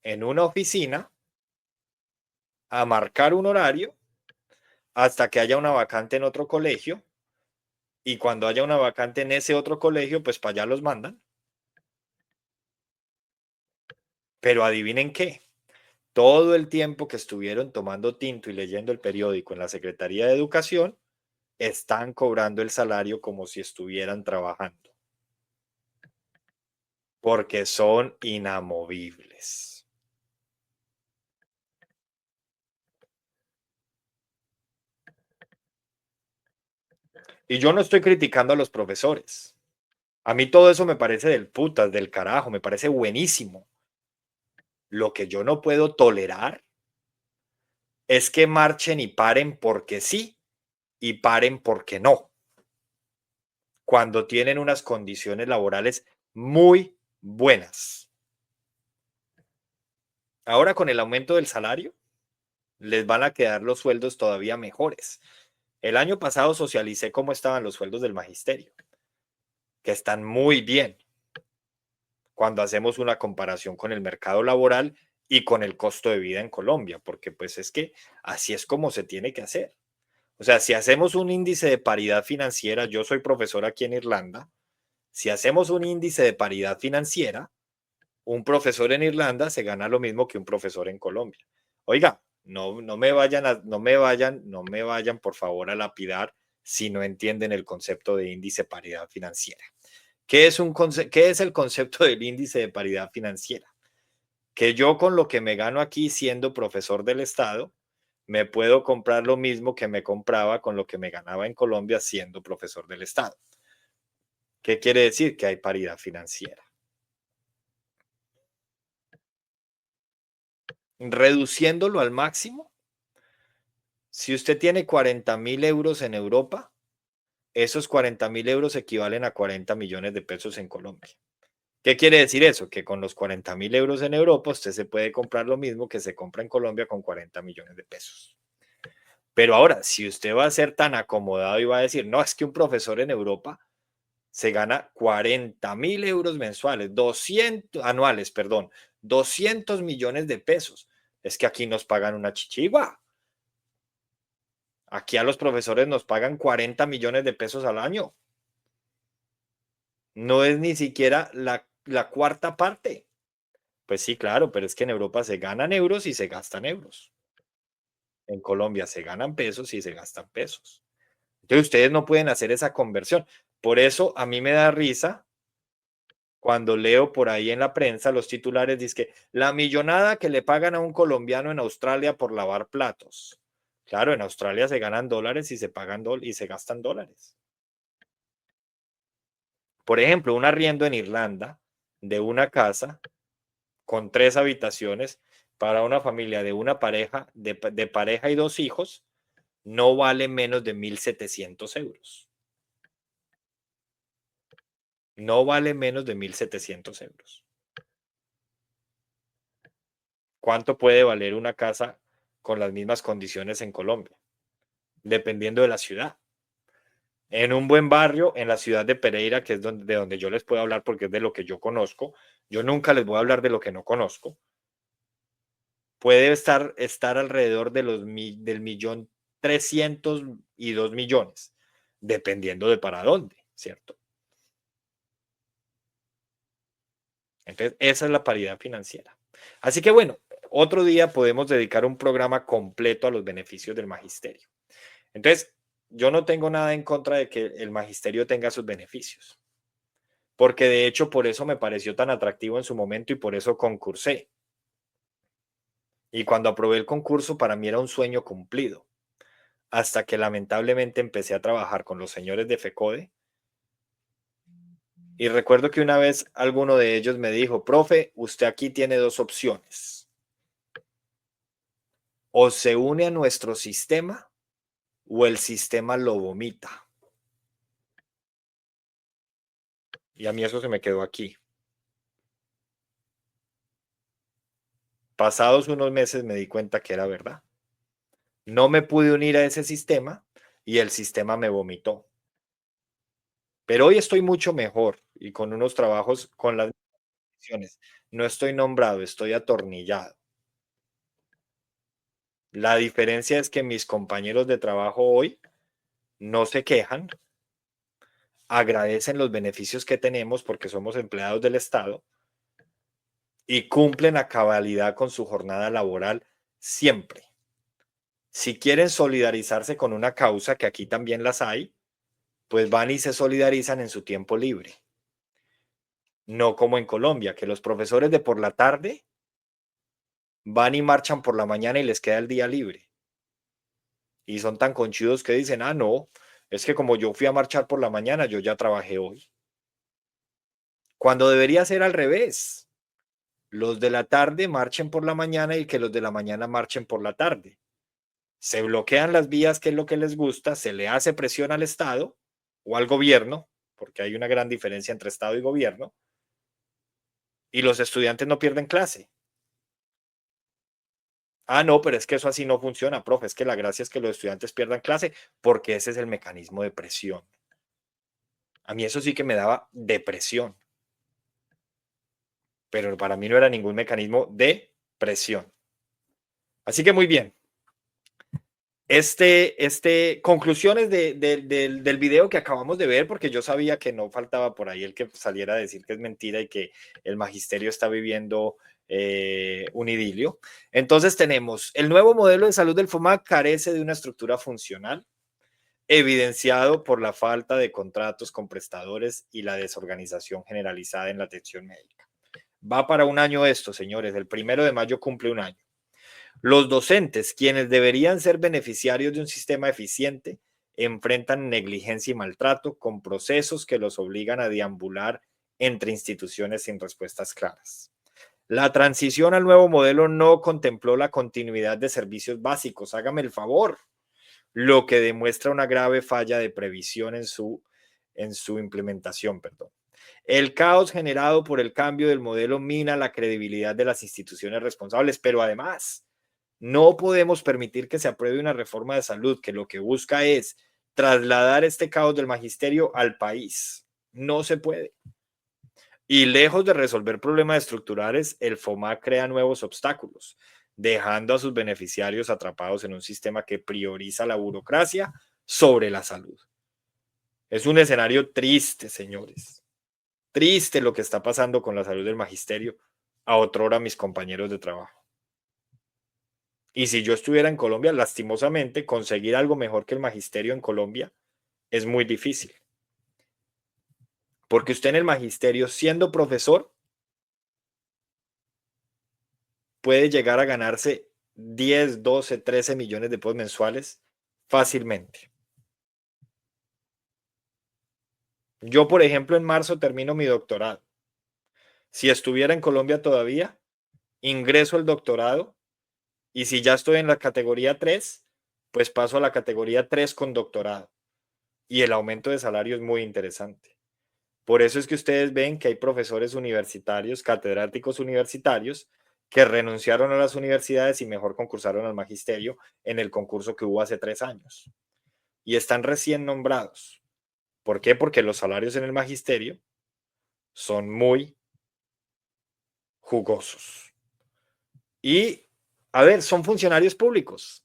en una oficina, a marcar un horario hasta que haya una vacante en otro colegio, y cuando haya una vacante en ese otro colegio, pues para allá los mandan. Pero adivinen qué, todo el tiempo que estuvieron tomando tinto y leyendo el periódico en la Secretaría de Educación, están cobrando el salario como si estuvieran trabajando, porque son inamovibles. Y yo no estoy criticando a los profesores. A mí todo eso me parece del putas, del carajo, me parece buenísimo. Lo que yo no puedo tolerar es que marchen y paren porque sí y paren porque no, cuando tienen unas condiciones laborales muy buenas. Ahora con el aumento del salario, les van a quedar los sueldos todavía mejores. El año pasado socialicé cómo estaban los sueldos del magisterio, que están muy bien cuando hacemos una comparación con el mercado laboral y con el costo de vida en Colombia, porque pues es que así es como se tiene que hacer. O sea, si hacemos un índice de paridad financiera, yo soy profesor aquí en Irlanda, si hacemos un índice de paridad financiera, un profesor en Irlanda se gana lo mismo que un profesor en Colombia. Oiga, no me vayan, por favor, a lapidar si no entienden el concepto de índice de paridad financiera. ¿Qué es el concepto del índice de paridad financiera? Que yo con lo que me gano aquí siendo profesor del Estado, me puedo comprar lo mismo que me compraba con lo que me ganaba en Colombia siendo profesor del Estado. ¿Qué quiere decir? Que hay paridad financiera. Reduciéndolo al máximo, si usted tiene 40.000 euros en Europa, esos 40.000 euros equivalen a 40 millones de pesos en Colombia. ¿Qué quiere decir eso? Que con los 40.000 euros en Europa usted se puede comprar lo mismo que se compra en Colombia con 40 millones de pesos. Pero ahora, si usted va a ser tan acomodado y va a decir, no, es que un profesor en Europa se gana 40.000 euros mensuales, 200 millones de pesos. Es que aquí nos pagan una chichigua. Aquí a los profesores nos pagan 40 millones de pesos al año. No es ni siquiera la cuarta parte. Pues sí, claro, pero es que en Europa se ganan euros y se gastan euros. En Colombia se ganan pesos y se gastan pesos. Entonces ustedes no pueden hacer esa conversión. Por eso a mí me da risa cuando leo por ahí en la prensa los titulares, dice que la millonada que le pagan a un colombiano en Australia por lavar platos. Claro, en Australia se ganan dólares y se pagan y se gastan dólares. Por ejemplo, un arriendo en Irlanda de una casa con 3 habitaciones para una familia de una pareja, de pareja y 2 hijos, no vale menos de 1.700 euros. No vale menos de 1.700 euros. ¿Cuánto puede valer una casa con las mismas condiciones en Colombia? Dependiendo de la ciudad. En un buen barrio, en la ciudad de Pereira, que es de donde yo les puedo hablar porque es de lo que yo conozco, yo nunca les voy a hablar de lo que no conozco, puede estar alrededor de del 1.300.000 y 2 millones, dependiendo de para dónde, ¿cierto? Entonces, esa es la paridad financiera. Así que bueno, otro día podemos dedicar un programa completo a los beneficios del magisterio. Entonces, yo no tengo nada en contra de que el magisterio tenga sus beneficios, porque de hecho por eso me pareció tan atractivo en su momento y por eso concursé. Y cuando aprobé el concurso, para mí era un sueño cumplido, hasta que lamentablemente empecé a trabajar con los señores de FECODE. Y recuerdo que una vez alguno de ellos me dijo, profe, usted aquí tiene 2 opciones. O se une a nuestro sistema o el sistema lo vomita. Y a mí eso se me quedó aquí. Pasados unos meses me di cuenta que era verdad. No me pude unir a ese sistema y el sistema me vomitó. Pero hoy estoy mucho mejor y con unos trabajos con las condiciones. No estoy nombrado, estoy atornillado. La diferencia es que mis compañeros de trabajo hoy no se quejan, agradecen los beneficios que tenemos porque somos empleados del Estado y cumplen a cabalidad con su jornada laboral siempre. Si quieren solidarizarse con una causa, que aquí también las hay, pues van y se solidarizan en su tiempo libre. No como en Colombia, que los profesores de por la tarde van y marchan por la mañana y les queda el día libre. Y son tan conchudos que dicen, ah, no, es que como yo fui a marchar por la mañana, yo ya trabajé hoy. Cuando debería ser al revés. Los de la tarde marchen por la mañana y que los de la mañana marchen por la tarde. Se bloquean las vías, que es lo que les gusta, se le hace presión al Estado o al gobierno, porque hay una gran diferencia entre Estado y gobierno, y los estudiantes no pierden clase. Ah, no, pero es que eso así no funciona, profe, es que la gracia es que los estudiantes pierdan clase porque ese es el mecanismo de presión. A mí eso sí que me daba depresión, pero para mí no era ningún mecanismo de presión. Así que muy bien. Conclusiones del video que acabamos de ver, porque yo sabía que no faltaba por ahí el que saliera a decir que es mentira y que el magisterio está viviendo un idilio. Entonces tenemos, el nuevo modelo de salud del FOMAC carece de una estructura funcional. evidenciado por la falta de contratos con prestadores y la desorganización generalizada en la atención médica. Va para un año esto, señores. El 1 de mayo cumple un año. Los docentes, quienes deberían ser beneficiarios de un sistema eficiente, enfrentan negligencia y maltrato con procesos que los obligan a deambular entre instituciones sin respuestas claras. La transición al nuevo modelo no contempló la continuidad de servicios básicos. Hágame el favor, lo que demuestra una grave falla de previsión en su implementación. El caos generado por el cambio del modelo mina la credibilidad de las instituciones responsables, pero además no podemos permitir que se apruebe una reforma de salud que lo que busca es trasladar este caos del magisterio al país. No se puede. Y lejos de resolver problemas estructurales, el FOMAC crea nuevos obstáculos, dejando a sus beneficiarios atrapados en un sistema que prioriza la burocracia sobre la salud. Es un escenario triste, señores. Triste lo que está pasando con la salud del magisterio, a otrora mis compañeros de trabajo. Y si yo estuviera en Colombia, lastimosamente, conseguir algo mejor que el magisterio en Colombia es muy difícil. Porque usted en el magisterio, siendo profesor, puede llegar a ganarse 10, 12, 13 millones de pesos mensuales fácilmente. Yo, por ejemplo, en marzo termino mi doctorado. Si estuviera en Colombia todavía, ingreso al doctorado y si ya estoy en la categoría 3, pues paso a la categoría 3 con doctorado. Y el aumento de salario es muy interesante. Por eso es que ustedes ven que hay profesores universitarios, catedráticos universitarios, que renunciaron a las universidades y mejor concursaron al magisterio en el concurso que hubo hace 3 años. Y están recién nombrados. ¿Por qué? Porque los salarios en el magisterio son muy jugosos. Y, a ver, son funcionarios públicos.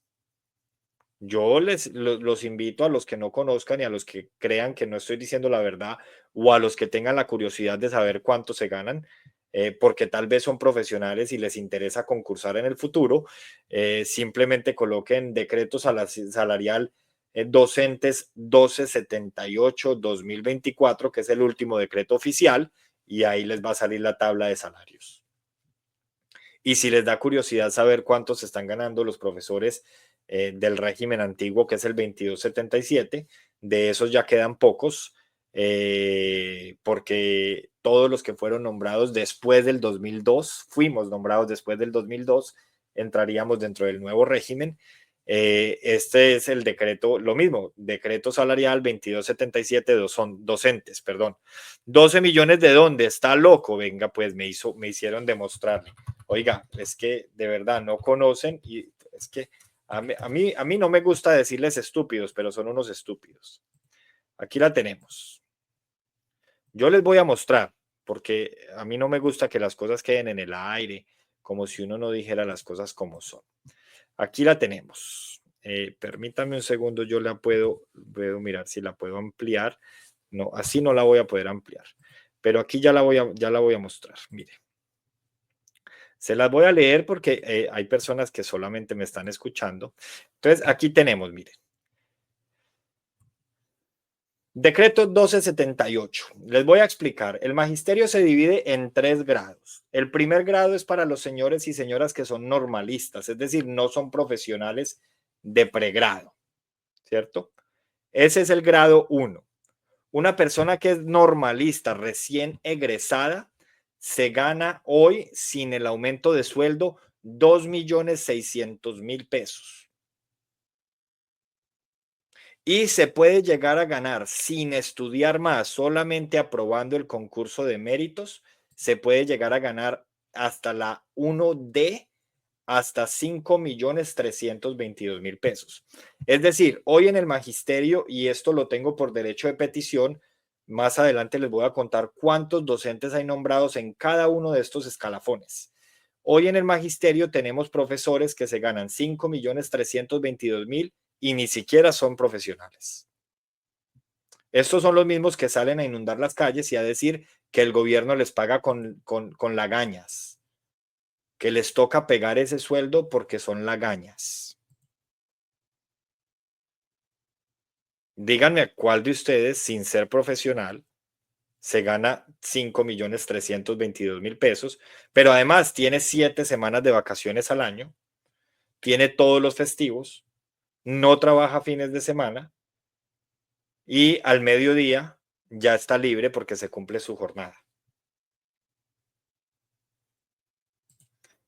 Yo los invito a los que no conozcan y a los que crean que no estoy diciendo la verdad o a los que tengan la curiosidad de saber cuánto se ganan, porque tal vez son profesionales y les interesa concursar en el futuro, simplemente coloquen decreto salarial docentes 1278-2024, que es el último decreto oficial, y ahí les va a salir la tabla de salarios. Y si les da curiosidad saber cuántos están ganando los profesores del régimen antiguo, que es el 2277, de esos ya quedan pocos, porque todos los que fueron nombrados después del 2002, fuimos nombrados después del 2002, entraríamos dentro del nuevo régimen. Este es el decreto, lo mismo, decreto salarial 2277, son docentes, perdón. 12 millones de dónde, está loco, venga, pues me hicieron demostrarlo. Oiga, es que de verdad no conocen y es que a mí no me gusta decirles estúpidos, pero son unos estúpidos. Aquí la tenemos. Yo les voy a mostrar, porque a mí no me gusta que las cosas queden en el aire, como si uno no dijera las cosas como son. Aquí la tenemos. Permítame un segundo, yo la puedo mirar si la puedo ampliar. No, así no la voy a poder ampliar, pero aquí ya la voy a mostrar. Mire. Se las voy a leer porque hay personas que solamente me están escuchando. Entonces, aquí tenemos, miren. Decreto 1278. Les voy a explicar. El magisterio se divide en 3 grados. El primer grado es para los señores y señoras que son normalistas, es decir, no son profesionales de pregrado, ¿cierto? Ese es el grado 1. Una persona que es normalista, recién egresada, se gana hoy, sin el aumento de sueldo, 2.600.000 pesos. Y se puede llegar a ganar sin estudiar más, solamente aprobando el concurso de méritos, se puede llegar a ganar hasta la 1D, hasta 5.322.000 pesos. Es decir, hoy en el magisterio, y esto lo tengo por derecho de petición, más adelante les voy a contar cuántos docentes hay nombrados en cada uno de estos escalafones. Hoy en el magisterio tenemos profesores que se ganan 5.322.000 y ni siquiera son profesionales. Estos son los mismos que salen a inundar las calles y a decir que el gobierno les paga con lagañas, que les toca pegar ese sueldo porque son lagañas. Díganme cuál de ustedes, sin ser profesional, se gana 5.322.000 pesos, pero además tiene 7 semanas de vacaciones al año, tiene todos los festivos, no trabaja fines de semana y al mediodía ya está libre porque se cumple su jornada.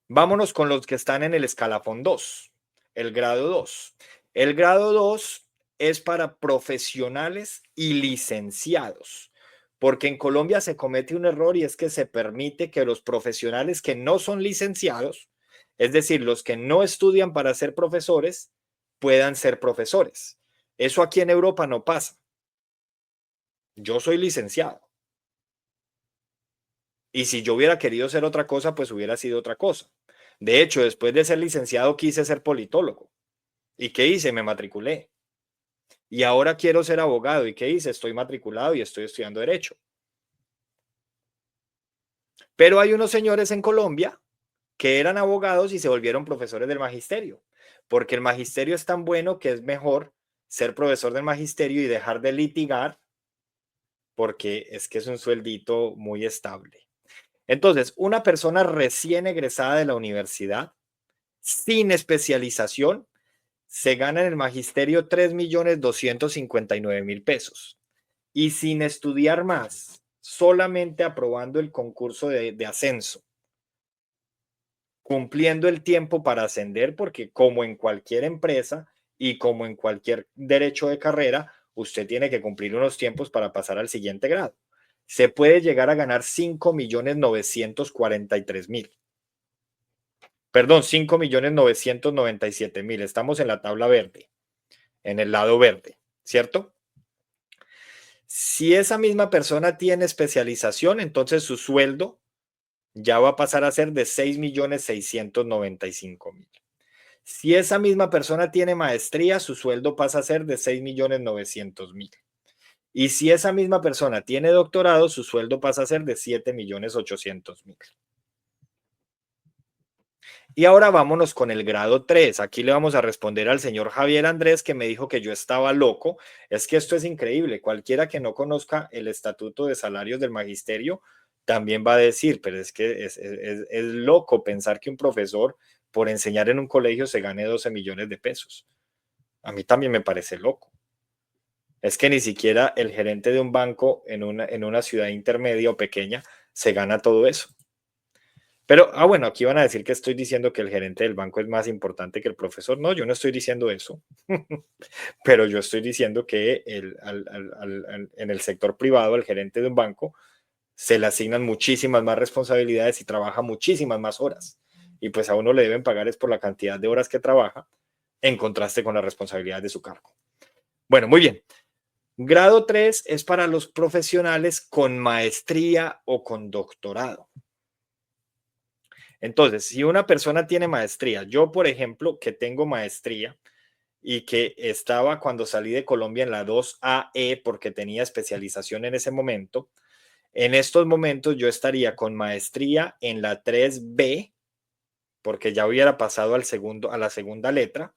Vámonos con los que están en el escalafón 2, el grado 2. El grado 2 es para profesionales y licenciados, porque en Colombia se comete un error y es que se permite que los profesionales que no son licenciados, es decir, los que no estudian para ser profesores, puedan ser profesores. Eso aquí en Europa no pasa. Yo soy licenciado. Y si yo hubiera querido ser otra cosa, pues hubiera sido otra cosa. De hecho, después de ser licenciado, quise ser politólogo. ¿Y qué hice? Me matriculé. Y ahora quiero ser abogado. ¿Y qué hice? Estoy matriculado y estoy estudiando Derecho. Pero hay unos señores en Colombia que eran abogados y se volvieron profesores del magisterio. Porque el magisterio es tan bueno que es mejor ser profesor del magisterio y dejar de litigar, porque es que es un sueldito muy estable. Entonces, una persona recién egresada de la universidad, sin especialización, se gana en el magisterio 3.259.000 pesos. Y sin estudiar más, solamente aprobando el concurso de ascenso, cumpliendo el tiempo para ascender, porque como en cualquier empresa y como en cualquier derecho de carrera, usted tiene que cumplir unos tiempos para pasar al siguiente grado. Se puede llegar a ganar 5.943.000. Perdón, 5.997.000. Estamos en la tabla verde, en el lado verde, ¿cierto? Si esa misma persona tiene especialización, entonces su sueldo ya va a pasar a ser de 6.695.000. Si esa misma persona tiene maestría, su sueldo pasa a ser de 6.900.000. Y si esa misma persona tiene doctorado, su sueldo pasa a ser de 7.800.000. Y ahora vámonos con el grado 3. Aquí le vamos a responder al señor Javier Andrés, que me dijo que yo estaba loco. Es que esto es increíble. Cualquiera que no conozca el estatuto de salarios del magisterio también va a decir, pero es que es loco pensar que un profesor por enseñar en un colegio se gane 12 millones de pesos. A mí también me parece loco. Es que ni siquiera el gerente de un banco en una ciudad intermedia o pequeña se gana todo eso. Pero, bueno, aquí van a decir que estoy diciendo que el gerente del banco es más importante que el profesor. No, yo no estoy diciendo eso. Pero yo estoy diciendo que en el sector privado, el gerente de un banco se le asignan muchísimas más responsabilidades y trabaja muchísimas más horas. Y pues a uno le deben pagar es por la cantidad de horas que trabaja en contraste con la responsabilidad de su cargo. Bueno, muy bien. Grado 3 es para los profesionales con maestría o con doctorado. Entonces, si una persona tiene maestría, yo por ejemplo, que tengo maestría y que estaba cuando salí de Colombia en la 2AE porque tenía especialización en ese momento, en estos momentos yo estaría con maestría en la 3B porque ya hubiera pasado a la segunda letra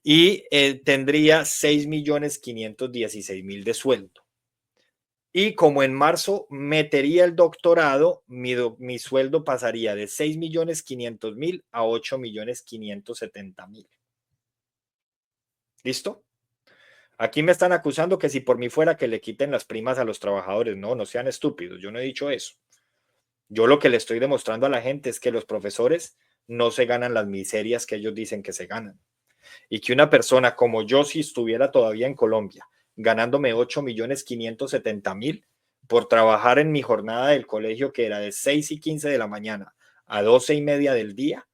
y tendría 6.516.000 de sueldo. Y como en marzo metería el doctorado, mi sueldo pasaría de 6.500.000 a 8.570.000. ¿Listo? Aquí me están acusando que si por mí fuera que le quiten las primas a los trabajadores. No, no sean estúpidos. Yo no he dicho eso. Yo lo que le estoy demostrando a la gente es que los profesores no se ganan las miserias que ellos dicen que se ganan. Y que una persona como yo, si estuviera todavía en Colombia, ganándome 8.570.000 por trabajar en mi jornada del colegio, que era de 6:15 de la mañana a 12:30 del día,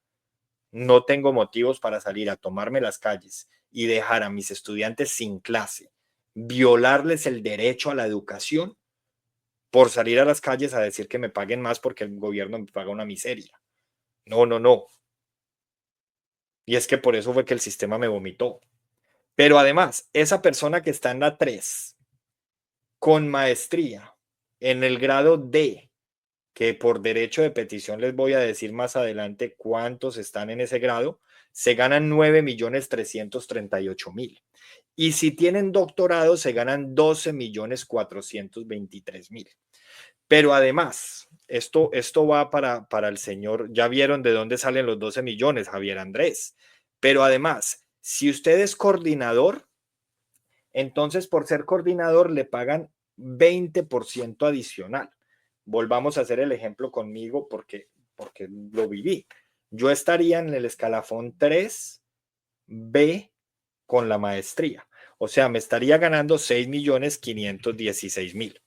no tengo motivos para salir a tomarme las calles y dejar a mis estudiantes sin clase, violarles el derecho a la educación por salir a las calles a decir que me paguen más porque el gobierno me paga una miseria. No, no, no. Y es que por eso fue que el sistema me vomitó. Pero además, esa persona que está en la 3, con maestría, en el grado D, que por derecho de petición les voy a decir más adelante cuántos están en ese grado, se ganan 9.338.000. Y si tienen doctorado, se ganan 12.423.000. Pero además, esto va para el señor, ya vieron de dónde salen los 12 millones, Javier Andrés. Pero además, si usted es coordinador, entonces por ser coordinador le pagan 20% adicional. Volvamos a hacer el ejemplo conmigo porque lo viví. Yo estaría en el escalafón 3B con la maestría. O sea, me estaría ganando 6.516.000.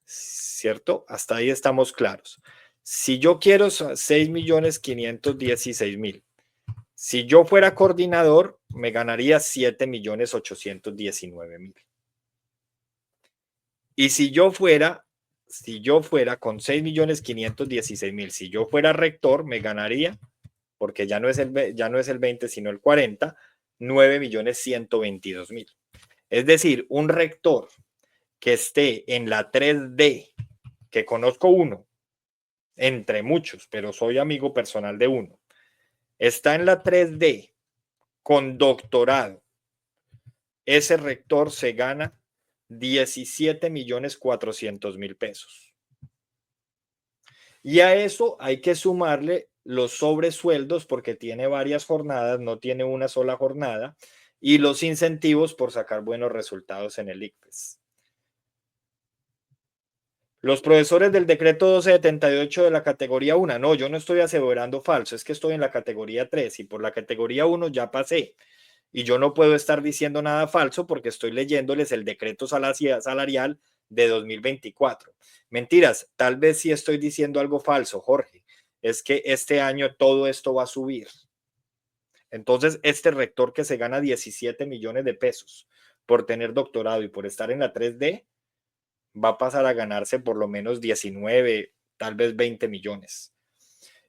¿Cierto? Hasta ahí estamos claros. Si yo quiero 6.516.000, si yo fuera coordinador, me ganaría 7.819.000. Y si yo fuera con 6.516.000, si yo fuera rector, me ganaría, porque ya no es el 20, sino el 40, 9.122.000. Es decir, un rector que esté en la 3D, que conozco uno, entre muchos, pero soy amigo personal de uno, está en la 3D con doctorado, ese rector se gana 17.400.000 pesos. Y a eso hay que sumarle los sobresueldos porque tiene varias jornadas, no tiene una sola jornada, y los incentivos por sacar buenos resultados en el ICFES. Los profesores del decreto 1278 de la categoría 1, no, yo no estoy aseverando falso, es que estoy en la categoría 3 y por la categoría 1 ya pasé. Y yo no puedo estar diciendo nada falso porque estoy leyéndoles el decreto salarial de 2024. Mentiras, tal vez sí estoy diciendo algo falso, Jorge. Es que este año todo esto va a subir. Entonces, este rector que se gana 17 millones de pesos por tener doctorado y por estar en la 3D, va a pasar a ganarse por lo menos 19, tal vez 20 millones.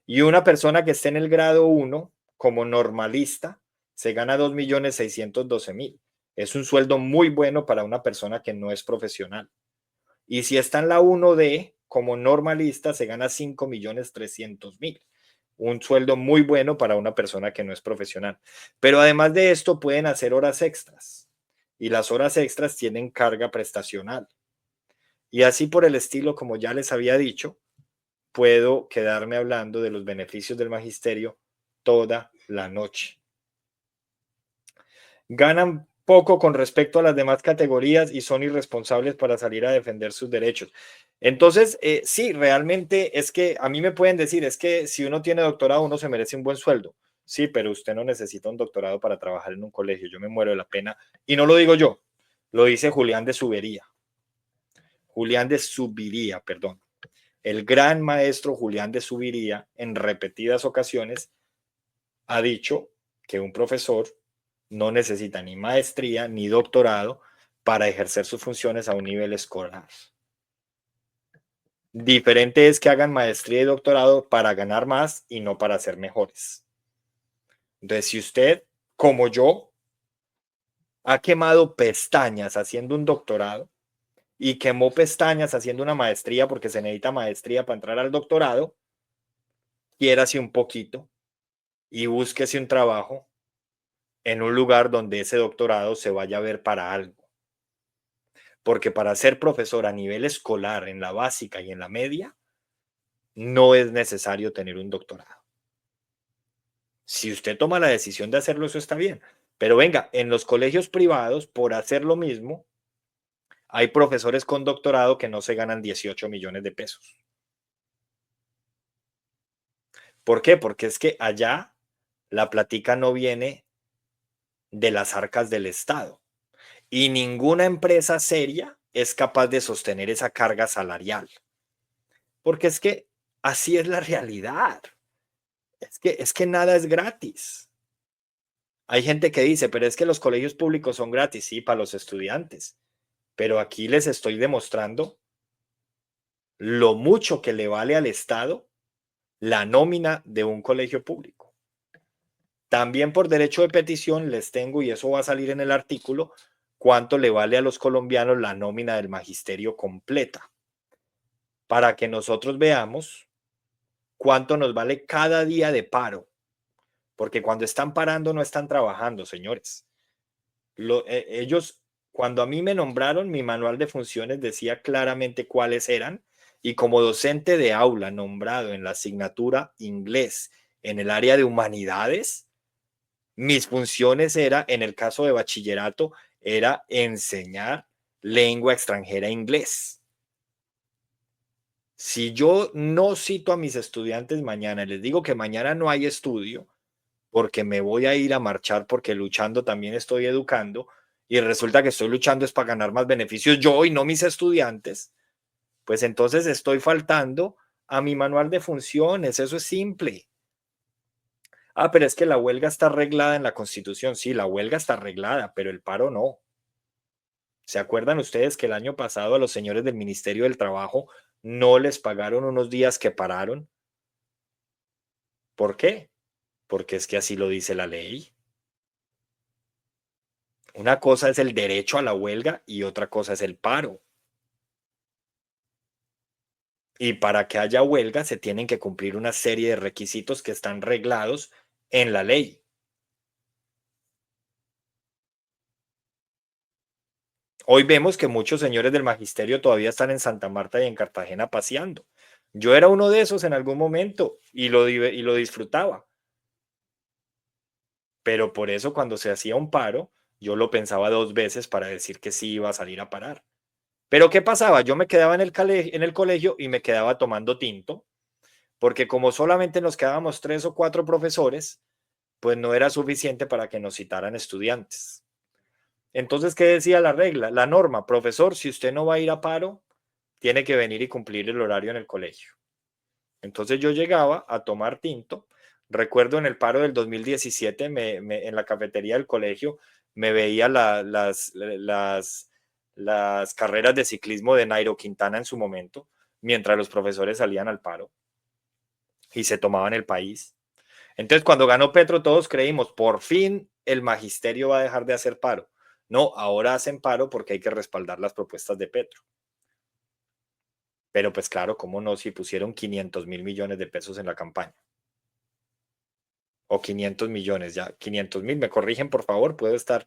Y una persona que esté en el grado 1 como normalista se gana 2.612.000. Es un sueldo muy bueno para una persona que no es profesional. Y si está en la 1D como normalista se gana 5.300.000. Un sueldo muy bueno para una persona que no es profesional. Pero además de esto pueden hacer horas extras. Y las horas extras tienen carga prestacional. Y así por el estilo, como ya les había dicho, puedo quedarme hablando de los beneficios del magisterio toda la noche. Ganan poco con respecto a las demás categorías y son irresponsables para salir a defender sus derechos. Entonces, sí, realmente es que a mí me pueden decir, es que si uno tiene doctorado, uno se merece un buen sueldo. Sí, pero usted no necesita un doctorado para trabajar en un colegio. Yo me muero de la pena. Y no lo digo yo, lo dice Julián de Subiría. El gran maestro Julián de Subiría, en repetidas ocasiones, ha dicho que un profesor no necesita ni maestría ni doctorado para ejercer sus funciones a un nivel escolar. Diferente es que hagan maestría y doctorado para ganar más y no para ser mejores. Entonces, si usted, como yo, ha quemado pestañas haciendo un doctorado y quemó pestañas haciendo una maestría porque se necesita maestría para entrar al doctorado, quiérase un poquito y búsquese un trabajo en un lugar donde ese doctorado se vaya a ver para algo. Porque para ser profesor a nivel escolar, en la básica y en la media, no es necesario tener un doctorado. Si usted toma la decisión de hacerlo, eso está bien. Pero venga, en los colegios privados, por hacer lo mismo, hay profesores con doctorado que no se ganan 18 millones de pesos. ¿Por qué? Porque es que allá la plática no viene de las arcas del Estado. Y ninguna empresa seria es capaz de sostener esa carga salarial. Porque es que así es la realidad. Es que nada es gratis. Hay gente que dice, pero es que los colegios públicos son gratis, sí, para los estudiantes. Pero aquí les estoy demostrando lo mucho que le vale al Estado la nómina de un colegio público. También por derecho de petición les tengo, y eso va a salir en el artículo, cuánto le vale a los colombianos la nómina del magisterio completa, para que nosotros veamos cuánto nos vale cada día de paro, porque cuando están parando no están trabajando, señores. Ellos, cuando a mí me nombraron, mi manual de funciones decía claramente cuáles eran, y como docente de aula nombrado en la asignatura inglés en el área de humanidades, mis funciones era, en el caso de bachillerato, era enseñar lengua extranjera inglés. Si yo no cito a mis estudiantes mañana y les digo que mañana no hay estudio, porque me voy a ir a marchar, porque luchando también estoy educando, y resulta que estoy luchando es para ganar más beneficios yo y no mis estudiantes, pues entonces estoy faltando a mi manual de funciones. Eso es simple. Ah, pero es que la huelga está arreglada en la Constitución. Sí, la huelga está arreglada, pero el paro no. ¿Se acuerdan ustedes que el año pasado a los señores del Ministerio del Trabajo no les pagaron unos días que pararon? ¿Por qué? Porque es que así lo dice la ley. Una cosa es el derecho a la huelga y otra cosa es el paro. Y para que haya huelga se tienen que cumplir una serie de requisitos que están reglados en la ley. Hoy vemos que muchos señores del magisterio todavía están en Santa Marta y en Cartagena paseando. Yo era uno de esos en algún momento y lo disfrutaba. Pero por eso cuando se hacía un paro, yo lo pensaba dos veces para decir que sí iba a salir a parar. Pero ¿qué pasaba? Yo me quedaba en el colegio y me quedaba tomando tinto, porque como solamente nos quedábamos 3 o 4 profesores, pues no era suficiente para que nos citaran estudiantes. Entonces, ¿qué decía la regla? La norma: profesor, si usted no va a ir a paro, tiene que venir y cumplir el horario en el colegio. Entonces yo llegaba a tomar tinto. Recuerdo en el paro del 2017, en la cafetería del colegio, me veía las carreras de ciclismo de Nairo Quintana en su momento, mientras los profesores salían al paro y se tomaban el país. Entonces, cuando ganó Petro, todos creímos, por fin el magisterio va a dejar de hacer paro. No, ahora hacen paro porque hay que respaldar las propuestas de Petro. Pero pues claro, ¿cómo no? Si pusieron 500.000 millones de pesos en la campaña. O 500 millones, ya, 500.000, me corrigen por favor, puedo estar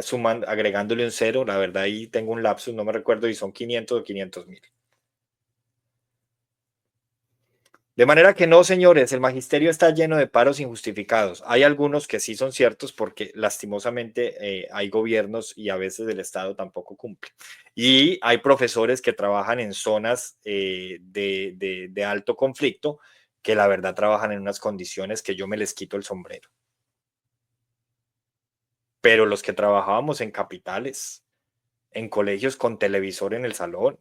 sumando, agregándole un cero, la verdad ahí tengo un lapsus, no me recuerdo, y son 500 o 500.000. De manera que no, señores, el magisterio está lleno de paros injustificados. Hay algunos que sí son ciertos porque lastimosamente hay gobiernos y a veces el Estado tampoco cumple. Y hay profesores que trabajan en zonas de alto conflicto que la verdad trabajan en unas condiciones que yo me les quito el sombrero. Pero los que trabajábamos en capitales, en colegios con televisor en el salón,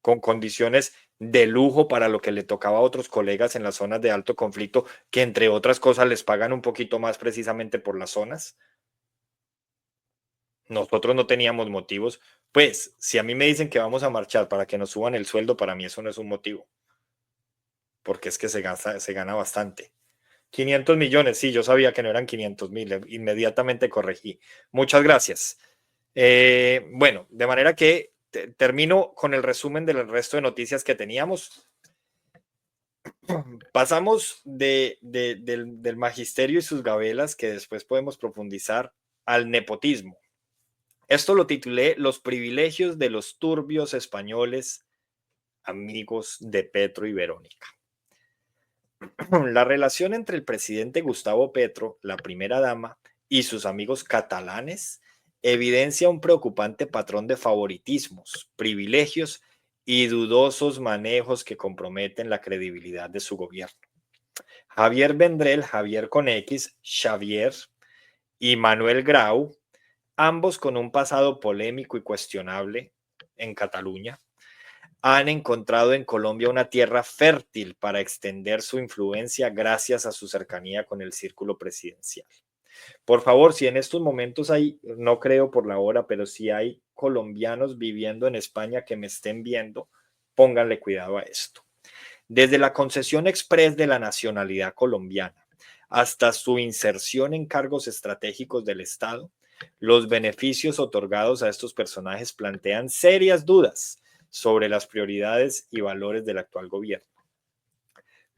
con condiciones de lujo para lo que le tocaba a otros colegas en las zonas de alto conflicto, que entre otras cosas les pagan un poquito más precisamente por las zonas. Nosotros no teníamos motivos. Pues, si a mí me dicen que vamos a marchar para que nos suban el sueldo, para mí eso no es un motivo. Porque es que se gana bastante. 500 millones, sí, yo sabía que no eran 500.000, inmediatamente corregí. Muchas gracias. Bueno, de manera que termino con el resumen del resto de noticias que teníamos. Pasamos del magisterio y sus gabelas, que después podemos profundizar, al nepotismo. Esto lo titulé Los privilegios de los turbios españoles, amigos de Petro y Verónica. La relación entre el presidente Gustavo Petro, la primera dama, y sus amigos catalanes evidencia un preocupante patrón de favoritismos, privilegios y dudosos manejos que comprometen la credibilidad de su gobierno. Javier Vendrell, Javier con X, Xavier, y Manuel Grau, ambos con un pasado polémico y cuestionable en Cataluña, han encontrado en Colombia una tierra fértil para extender su influencia gracias a su cercanía con el círculo presidencial. Por favor, si en estos momentos hay, no creo por la hora, pero si hay colombianos viviendo en España que me estén viendo, pónganle cuidado a esto. Desde la concesión exprés de la nacionalidad colombiana hasta su inserción en cargos estratégicos del Estado, los beneficios otorgados a estos personajes plantean serias dudas sobre las prioridades y valores del actual gobierno.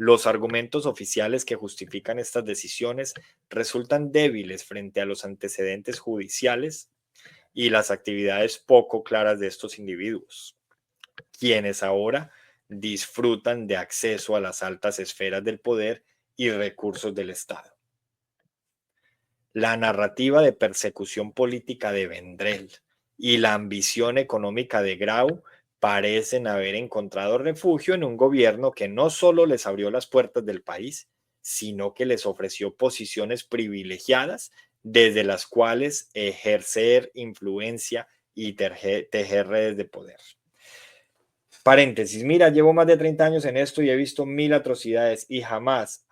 Los argumentos oficiales que justifican estas decisiones resultan débiles frente a los antecedentes judiciales y las actividades poco claras de estos individuos, quienes ahora disfrutan de acceso a las altas esferas del poder y recursos del Estado. La narrativa de persecución política de Vendrell y la ambición económica de Grau parecen haber encontrado refugio en un gobierno que no solo les abrió las puertas del país, sino que les ofreció posiciones privilegiadas desde las cuales ejercer influencia y tejer redes de poder. Paréntesis, mira, llevo más de 30 años en esto y he visto 1000 atrocidades y jamás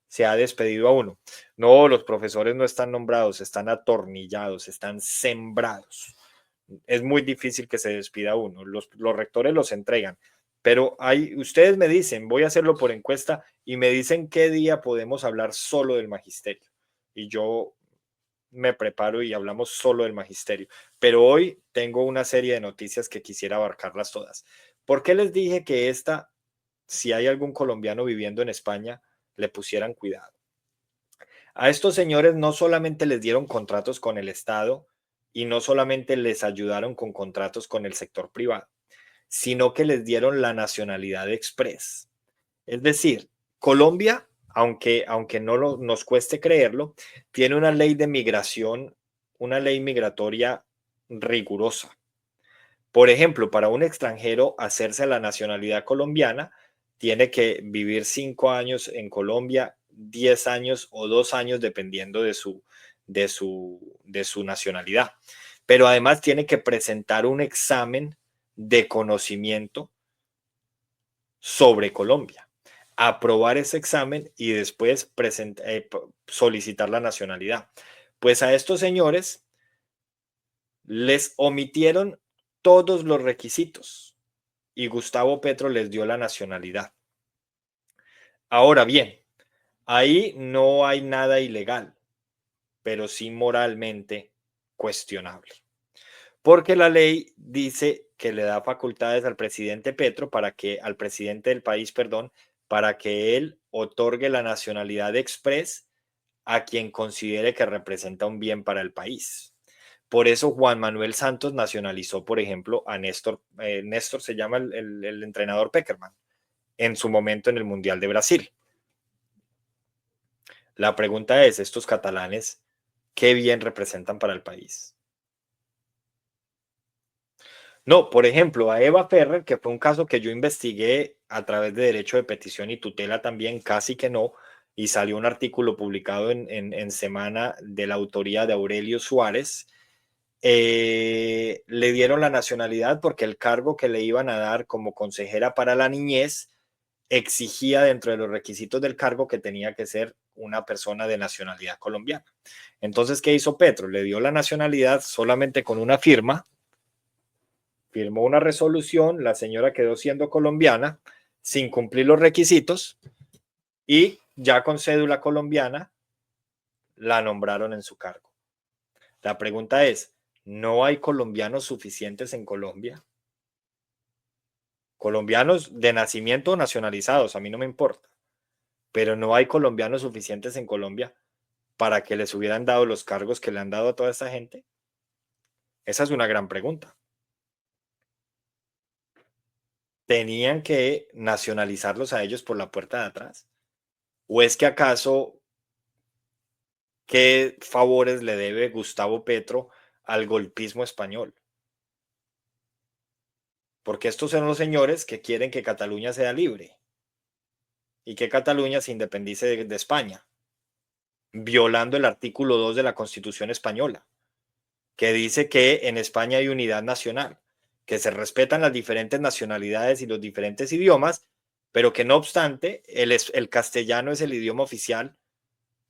se ha despedido a uno. No, los profesores no están nombrados, están atornillados, están sembrados. Es muy difícil que se despida uno. Los rectores los entregan. Pero ustedes me dicen, voy a hacerlo por encuesta, y me dicen qué día podemos hablar solo del magisterio. Y yo me preparo y hablamos solo del magisterio. Pero hoy tengo una serie de noticias que quisiera abarcarlas todas. ¿Por qué les dije que si hay algún colombiano viviendo en España, le pusieran cuidado? A estos señores no solamente les dieron contratos con el Estado y no solamente les ayudaron con contratos con el sector privado, sino que les dieron la nacionalidad express. Es decir, Colombia, aunque no nos cueste creerlo, tiene una ley de migración, una ley migratoria rigurosa. Por ejemplo, para un extranjero hacerse la nacionalidad colombiana, tiene que vivir 5 años en Colombia, 10 años o 2 años, dependiendo de su nacionalidad. Pero además tiene que presentar un examen de conocimiento sobre Colombia, aprobar ese examen y después solicitar la nacionalidad. Pues a estos señores les omitieron todos los requisitos y Gustavo Petro les dio la nacionalidad. Ahora bien, ahí no hay nada ilegal, pero sí moralmente cuestionable. Porque la ley dice que le da facultades al presidente Petro al presidente del país, para que él otorgue la nacionalidad express a quien considere que representa un bien para el país. Por eso Juan Manuel Santos nacionalizó, por ejemplo, a Néstor. Néstor se llama el entrenador Pekerman, en su momento en el Mundial de Brasil. La pregunta es, ¿estos catalanes qué bien representan para el país? No, por ejemplo, a Eva Ferrer, que fue un caso que yo investigué a través de derecho de petición y tutela también, casi que no, y salió un artículo publicado en Semana de la autoría de Aurelio Suárez. Le dieron la nacionalidad porque el cargo que le iban a dar como consejera para la niñez exigía dentro de los requisitos del cargo que tenía que ser una persona de nacionalidad colombiana. Entonces, ¿qué hizo Petro? Le dio la nacionalidad solamente con una firma, firmó una resolución, la señora quedó siendo colombiana sin cumplir los requisitos y ya con cédula colombiana la nombraron en su cargo. La pregunta es, ¿no hay colombianos suficientes en Colombia? Colombianos de nacimiento o nacionalizados, a mí no me importa, pero no hay colombianos suficientes en Colombia para que les hubieran dado los cargos que le han dado a toda esta gente. Esa es una gran pregunta. ¿Tenían que nacionalizarlos a ellos por la puerta de atrás? ¿O es que acaso qué favores le debe Gustavo Petro al golpismo español? Porque estos son los señores que quieren que Cataluña sea libre y que Cataluña se independice de España, violando el artículo 2 de la Constitución española, que dice que en España hay unidad nacional, que se respetan las diferentes nacionalidades y los diferentes idiomas, pero que no obstante el castellano es el idioma oficial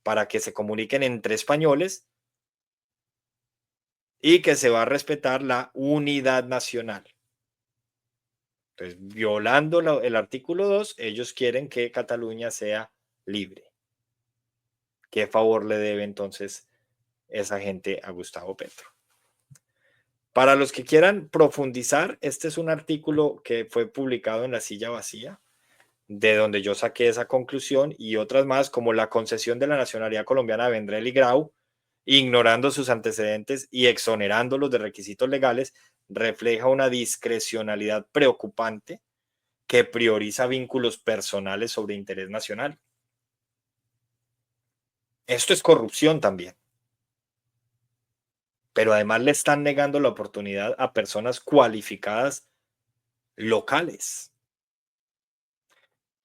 para que se comuniquen entre españoles y que se va a respetar la unidad nacional. Entonces, violando el artículo 2, ellos quieren que Cataluña sea libre. ¿Qué favor le debe entonces esa gente a Gustavo Petro? Para los que quieran profundizar, este es un artículo que fue publicado en La Silla Vacía. de donde yo saqué esa conclusión, y otras más, como la concesión de la nacionalidad colombiana a Vendrell y Grau, ignorando sus antecedentes y exonerándolos de requisitos legales, refleja una discrecionalidad preocupante que prioriza vínculos personales sobre interés nacional. Esto es corrupción también. Pero además le están negando la oportunidad a personas cualificadas locales.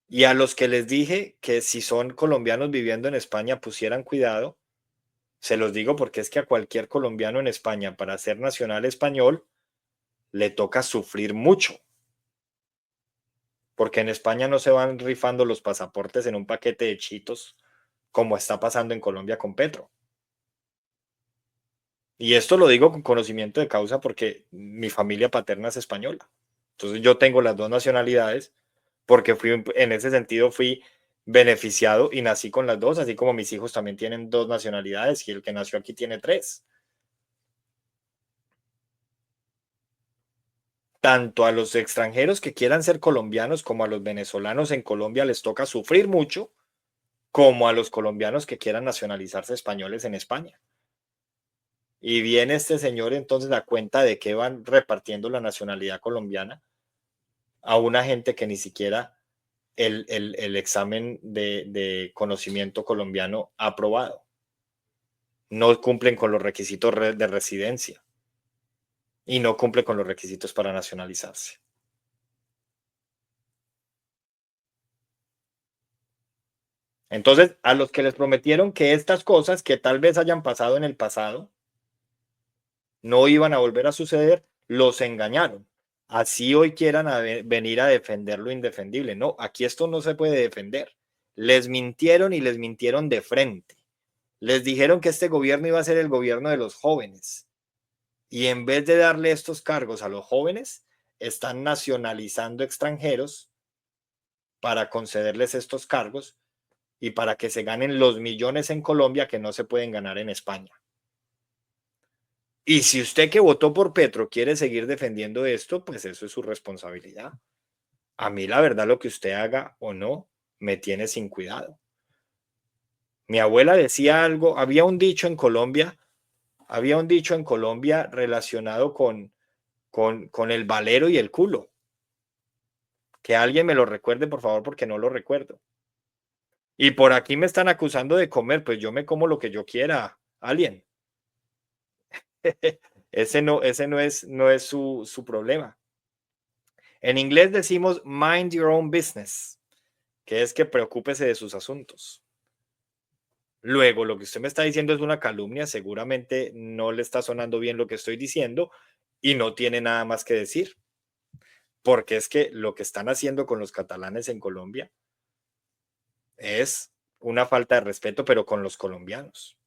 Y a los que les dije que si son colombianos viviendo en España pusieran cuidado, se los digo porque es que a cualquier colombiano en España para ser nacional español le toca sufrir mucho. Porque en España no se van rifando los pasaportes en un paquete de chitos como está pasando en Colombia con Petro. Y esto lo digo con conocimiento de causa porque mi familia paterna es española. Entonces yo tengo las dos nacionalidades porque en ese sentido fui beneficiado y nací con las dos, así como mis hijos también tienen dos nacionalidades y el que nació aquí tiene tres. Tanto a los extranjeros que quieran ser colombianos como a los venezolanos en Colombia les toca sufrir mucho, como a los colombianos que quieran nacionalizarse españoles en España. Y viene este señor entonces a cuenta de que van repartiendo la nacionalidad colombiana a una gente que ni siquiera el examen de conocimiento colombiano ha aprobado. No cumplen con los requisitos de residencia y no cumple con los requisitos para nacionalizarse. Entonces, a los que les prometieron que estas cosas que tal vez hayan pasado en el pasado no iban a volver a suceder, los engañaron. Así hoy quieran venir a defender lo indefendible. No, aquí esto no se puede defender. Les mintieron y les mintieron de frente. Les dijeron que este gobierno iba a ser el gobierno de los jóvenes. Y en vez de darle estos cargos a los jóvenes, están nacionalizando extranjeros para concederles estos cargos y para que se ganen los millones en Colombia que no se pueden ganar en España. Y si usted que votó por Petro quiere seguir defendiendo esto, pues eso es su responsabilidad. A mí la verdad lo que usted haga o no me tiene sin cuidado. Mi abuela decía algo, había un dicho en Colombia relacionado con el valero y el culo. Que alguien me lo recuerde, por favor, porque no lo recuerdo. Y por aquí me están acusando de comer, pues yo me como lo que yo quiera, alguien. Ese no es su problema. En inglés decimos mind your own business, que es que preocúpese de sus asuntos. Luego, lo que usted me está diciendo es una calumnia, seguramente no le está sonando bien lo que estoy diciendo y no tiene nada más que decir. Porque es que lo que están haciendo con los catalanes en Colombia es una falta de respeto, pero con los colombianos.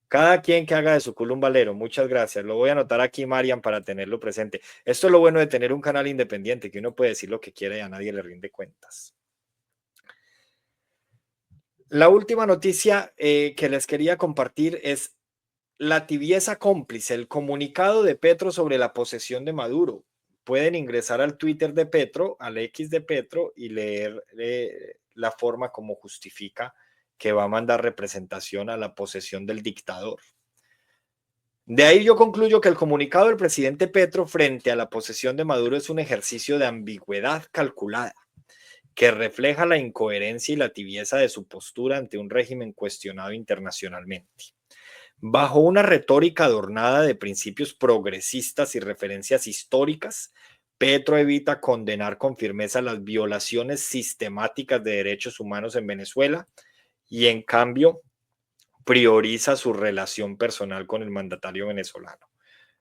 Cada quien que haga de su culo un valero. Muchas gracias. Lo voy a anotar aquí, Marian, para tenerlo presente. Esto es lo bueno de tener un canal independiente, que uno puede decir lo que quiera y a nadie le rinde cuentas. La última noticia que les quería compartir es la tibieza cómplice, el comunicado de Petro sobre la posesión de Maduro. Pueden ingresar al Twitter de Petro, al X de Petro y leer la forma como justifica que va a mandar representación a la posesión del dictador. De ahí yo concluyo que el comunicado del presidente Petro frente a la posesión de Maduro es un ejercicio de ambigüedad calculada que refleja la incoherencia y la tibieza de su postura ante un régimen cuestionado internacionalmente. Bajo una retórica adornada de principios progresistas y referencias históricas, Petro evita condenar con firmeza las violaciones sistemáticas de derechos humanos en Venezuela y en cambio prioriza su relación personal con el mandatario venezolano,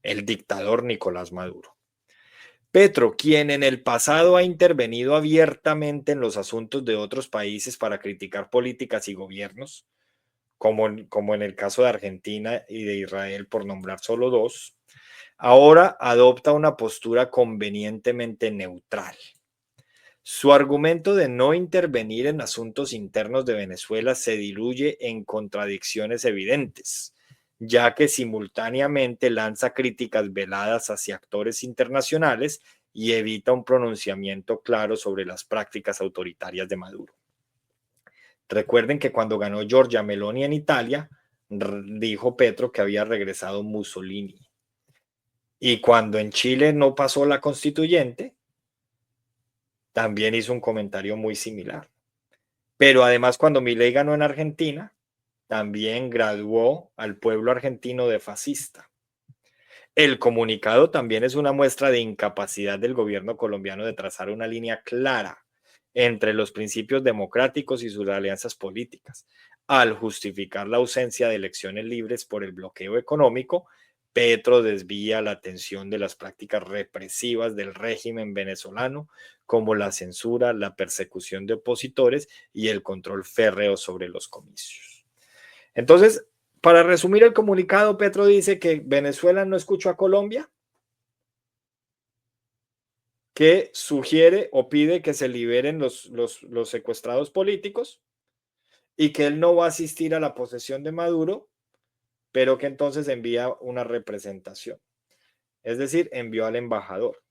el dictador Nicolás Maduro. Petro, quien en el pasado ha intervenido abiertamente en los asuntos de otros países para criticar políticas y gobiernos, como en el caso de Argentina y de Israel, por nombrar solo dos, ahora adopta una postura convenientemente neutral. Su argumento de no intervenir en asuntos internos de Venezuela se diluye en contradicciones evidentes, ya que simultáneamente lanza críticas veladas hacia actores internacionales y evita un pronunciamiento claro sobre las prácticas autoritarias de Maduro. Recuerden que cuando ganó Giorgia Meloni en Italia, dijo Petro que había regresado Mussolini. Y cuando en Chile no pasó la constituyente, también hizo un comentario muy similar. Pero además, cuando Milei ganó en Argentina, también graduó al pueblo argentino de fascista. El comunicado también es una muestra de incapacidad del gobierno colombiano de trazar una línea clara entre los principios democráticos y sus alianzas políticas. Al justificar la ausencia de elecciones libres por el bloqueo económico, Petro desvía la atención de las prácticas represivas del régimen venezolano, como la censura, la persecución de opositores y el control férreo sobre los comicios. Entonces, para resumir el comunicado, Petro dice que Venezuela no escuchó a Colombia, que sugiere o pide que se liberen los secuestrados políticos y que él no va a asistir a la posesión de Maduro, pero que entonces envía una representación. Es decir, envió al embajador.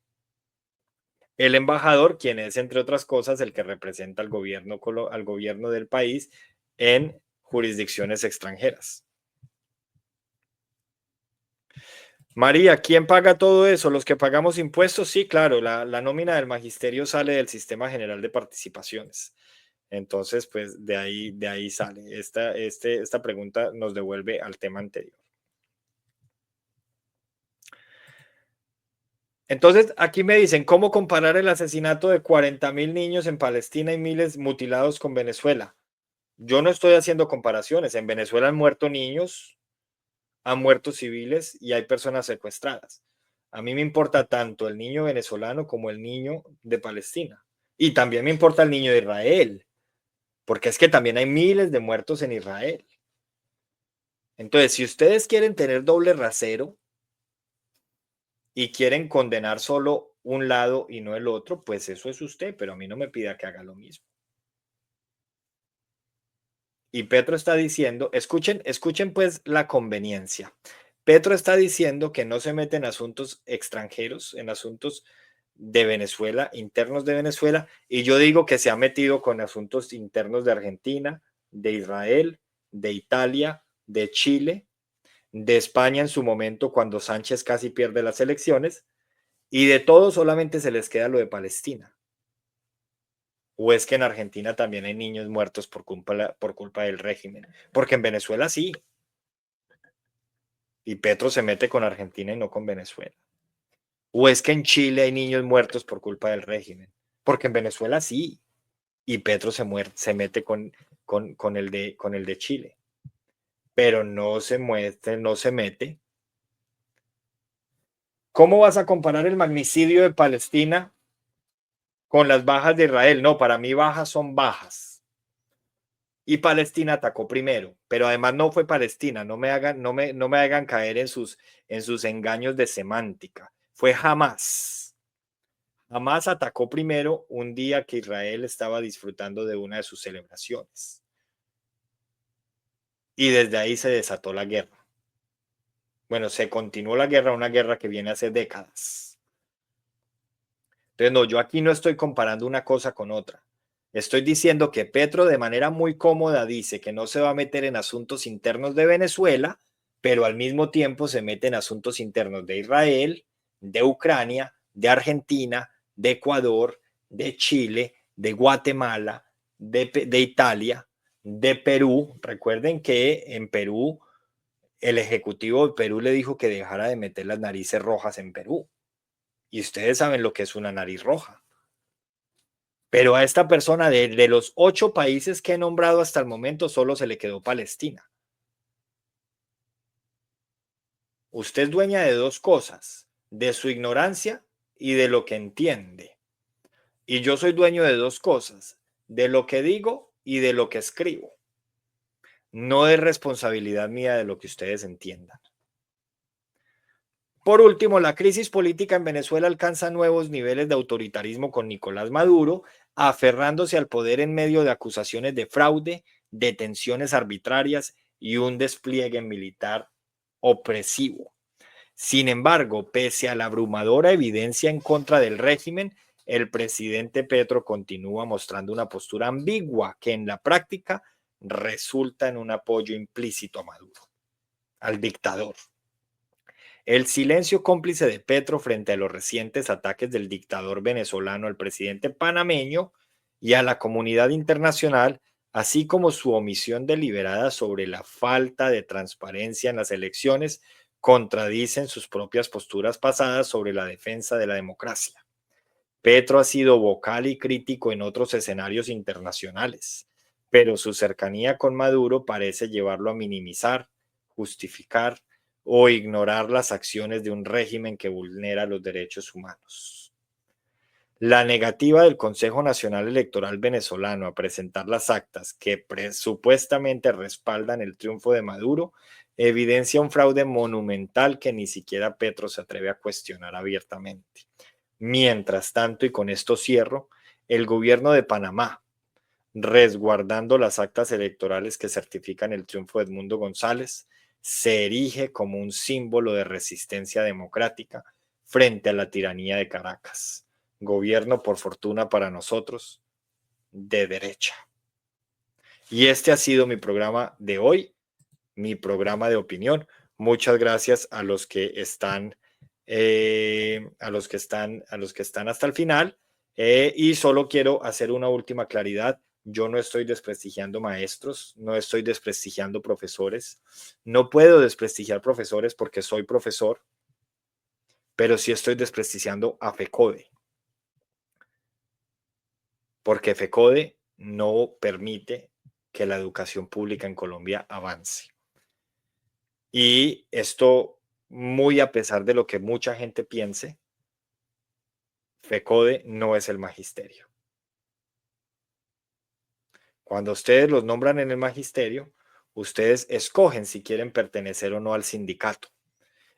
El embajador, quien es, entre otras cosas, el que representa al gobierno del país en jurisdicciones extranjeras. María, ¿quién paga todo eso? ¿Los que pagamos impuestos? Sí, claro, la nómina del magisterio sale del Sistema General de Participaciones. Entonces, pues de ahí sale. Esta pregunta nos devuelve al tema anterior. Entonces, aquí me dicen, ¿cómo comparar el asesinato de 40.000 niños en Palestina y miles mutilados con Venezuela? Yo no estoy haciendo comparaciones. En Venezuela han muerto niños, han muerto civiles y hay personas secuestradas. A mí me importa tanto el niño venezolano como el niño de Palestina. Y también me importa el niño de Israel, porque es que también hay miles de muertos en Israel. Entonces, si ustedes quieren tener doble rasero y quieren condenar solo un lado y no el otro, pues eso es usted, pero a mí no me pida que haga lo mismo. Y Petro está diciendo, escuchen pues la conveniencia. Petro está diciendo que no se mete en asuntos extranjeros, en asuntos de Venezuela, internos de Venezuela, y yo digo que se ha metido con asuntos internos de Argentina, de Israel, de Italia, de Chile, de España en su momento cuando Sánchez casi pierde las elecciones, y de todo solamente se les queda lo de Palestina. ¿O es que en Argentina también hay niños muertos por culpa del régimen? Porque en Venezuela sí. Y Petro se mete con Argentina y no con Venezuela. ¿O es que en Chile hay niños muertos por culpa del régimen? Porque en Venezuela sí. Y Petro se mete con el de Chile. Pero no se mete. ¿Cómo vas a comparar el magnicidio de Palestina con las bajas de Israel? No, para mí bajas son bajas. Y Palestina atacó primero, pero además no fue Palestina, no me hagan caer en sus engaños de semántica. Fue Hamás. Hamás atacó primero un día que Israel estaba disfrutando de una de sus celebraciones. Y desde ahí se desató la guerra. Bueno, se continuó la guerra, una guerra que viene hace décadas. Entonces, no, yo aquí no estoy comparando una cosa con otra. Estoy diciendo que Petro de manera muy cómoda dice que no se va a meter en asuntos internos de Venezuela, pero al mismo tiempo se mete en asuntos internos de Israel, de Ucrania, de Argentina, de Ecuador, de Chile, de Guatemala, de Italia, de Perú. Recuerden que en Perú el ejecutivo de Perú le dijo que dejara de meter las narices rojas en Perú. Y ustedes saben lo que es una nariz roja. Pero a esta persona de los 8 países que he nombrado hasta el momento, solo se le quedó Palestina. Usted es dueña de 2 cosas, de su ignorancia y de lo que entiende. Y yo soy dueño de 2 cosas, de lo que digo y de lo que escribo. No es responsabilidad mía de lo que ustedes entiendan. Por último, la crisis política en Venezuela alcanza nuevos niveles de autoritarismo con Nicolás Maduro, aferrándose al poder en medio de acusaciones de fraude, detenciones arbitrarias y un despliegue militar opresivo. Sin embargo, pese a la abrumadora evidencia en contra del régimen, el presidente Petro continúa mostrando una postura ambigua que en la práctica resulta en un apoyo implícito a Maduro, al dictador. El silencio cómplice de Petro frente a los recientes ataques del dictador venezolano al presidente panameño y a la comunidad internacional, así como su omisión deliberada sobre la falta de transparencia en las elecciones, contradicen sus propias posturas pasadas sobre la defensa de la democracia. Petro ha sido vocal y crítico en otros escenarios internacionales, pero su cercanía con Maduro parece llevarlo a minimizar, justificar o ignorar las acciones de un régimen que vulnera los derechos humanos. La negativa del Consejo Nacional Electoral venezolano a presentar las actas que supuestamente respaldan el triunfo de Maduro evidencia un fraude monumental que ni siquiera Petro se atreve a cuestionar abiertamente. Mientras tanto, y con esto cierro, el gobierno de Panamá, resguardando las actas electorales que certifican el triunfo de Edmundo González, se erige como un símbolo de resistencia democrática frente a la tiranía de Caracas. Gobierno, por fortuna para nosotros, de derecha. Y este ha sido mi programa de hoy, mi programa de opinión. Muchas gracias a los que están, hasta el final. Y solo quiero hacer una última claridad. Yo no estoy desprestigiando maestros, no estoy desprestigiando profesores. No puedo desprestigiar profesores porque soy profesor, pero sí estoy desprestigiando a FECODE, porque FECODE no permite que la educación pública en Colombia avance. Y esto, muy a pesar de lo que mucha gente piense, FECODE no es el magisterio. Cuando ustedes los nombran en el magisterio, ustedes escogen si quieren pertenecer o no al sindicato.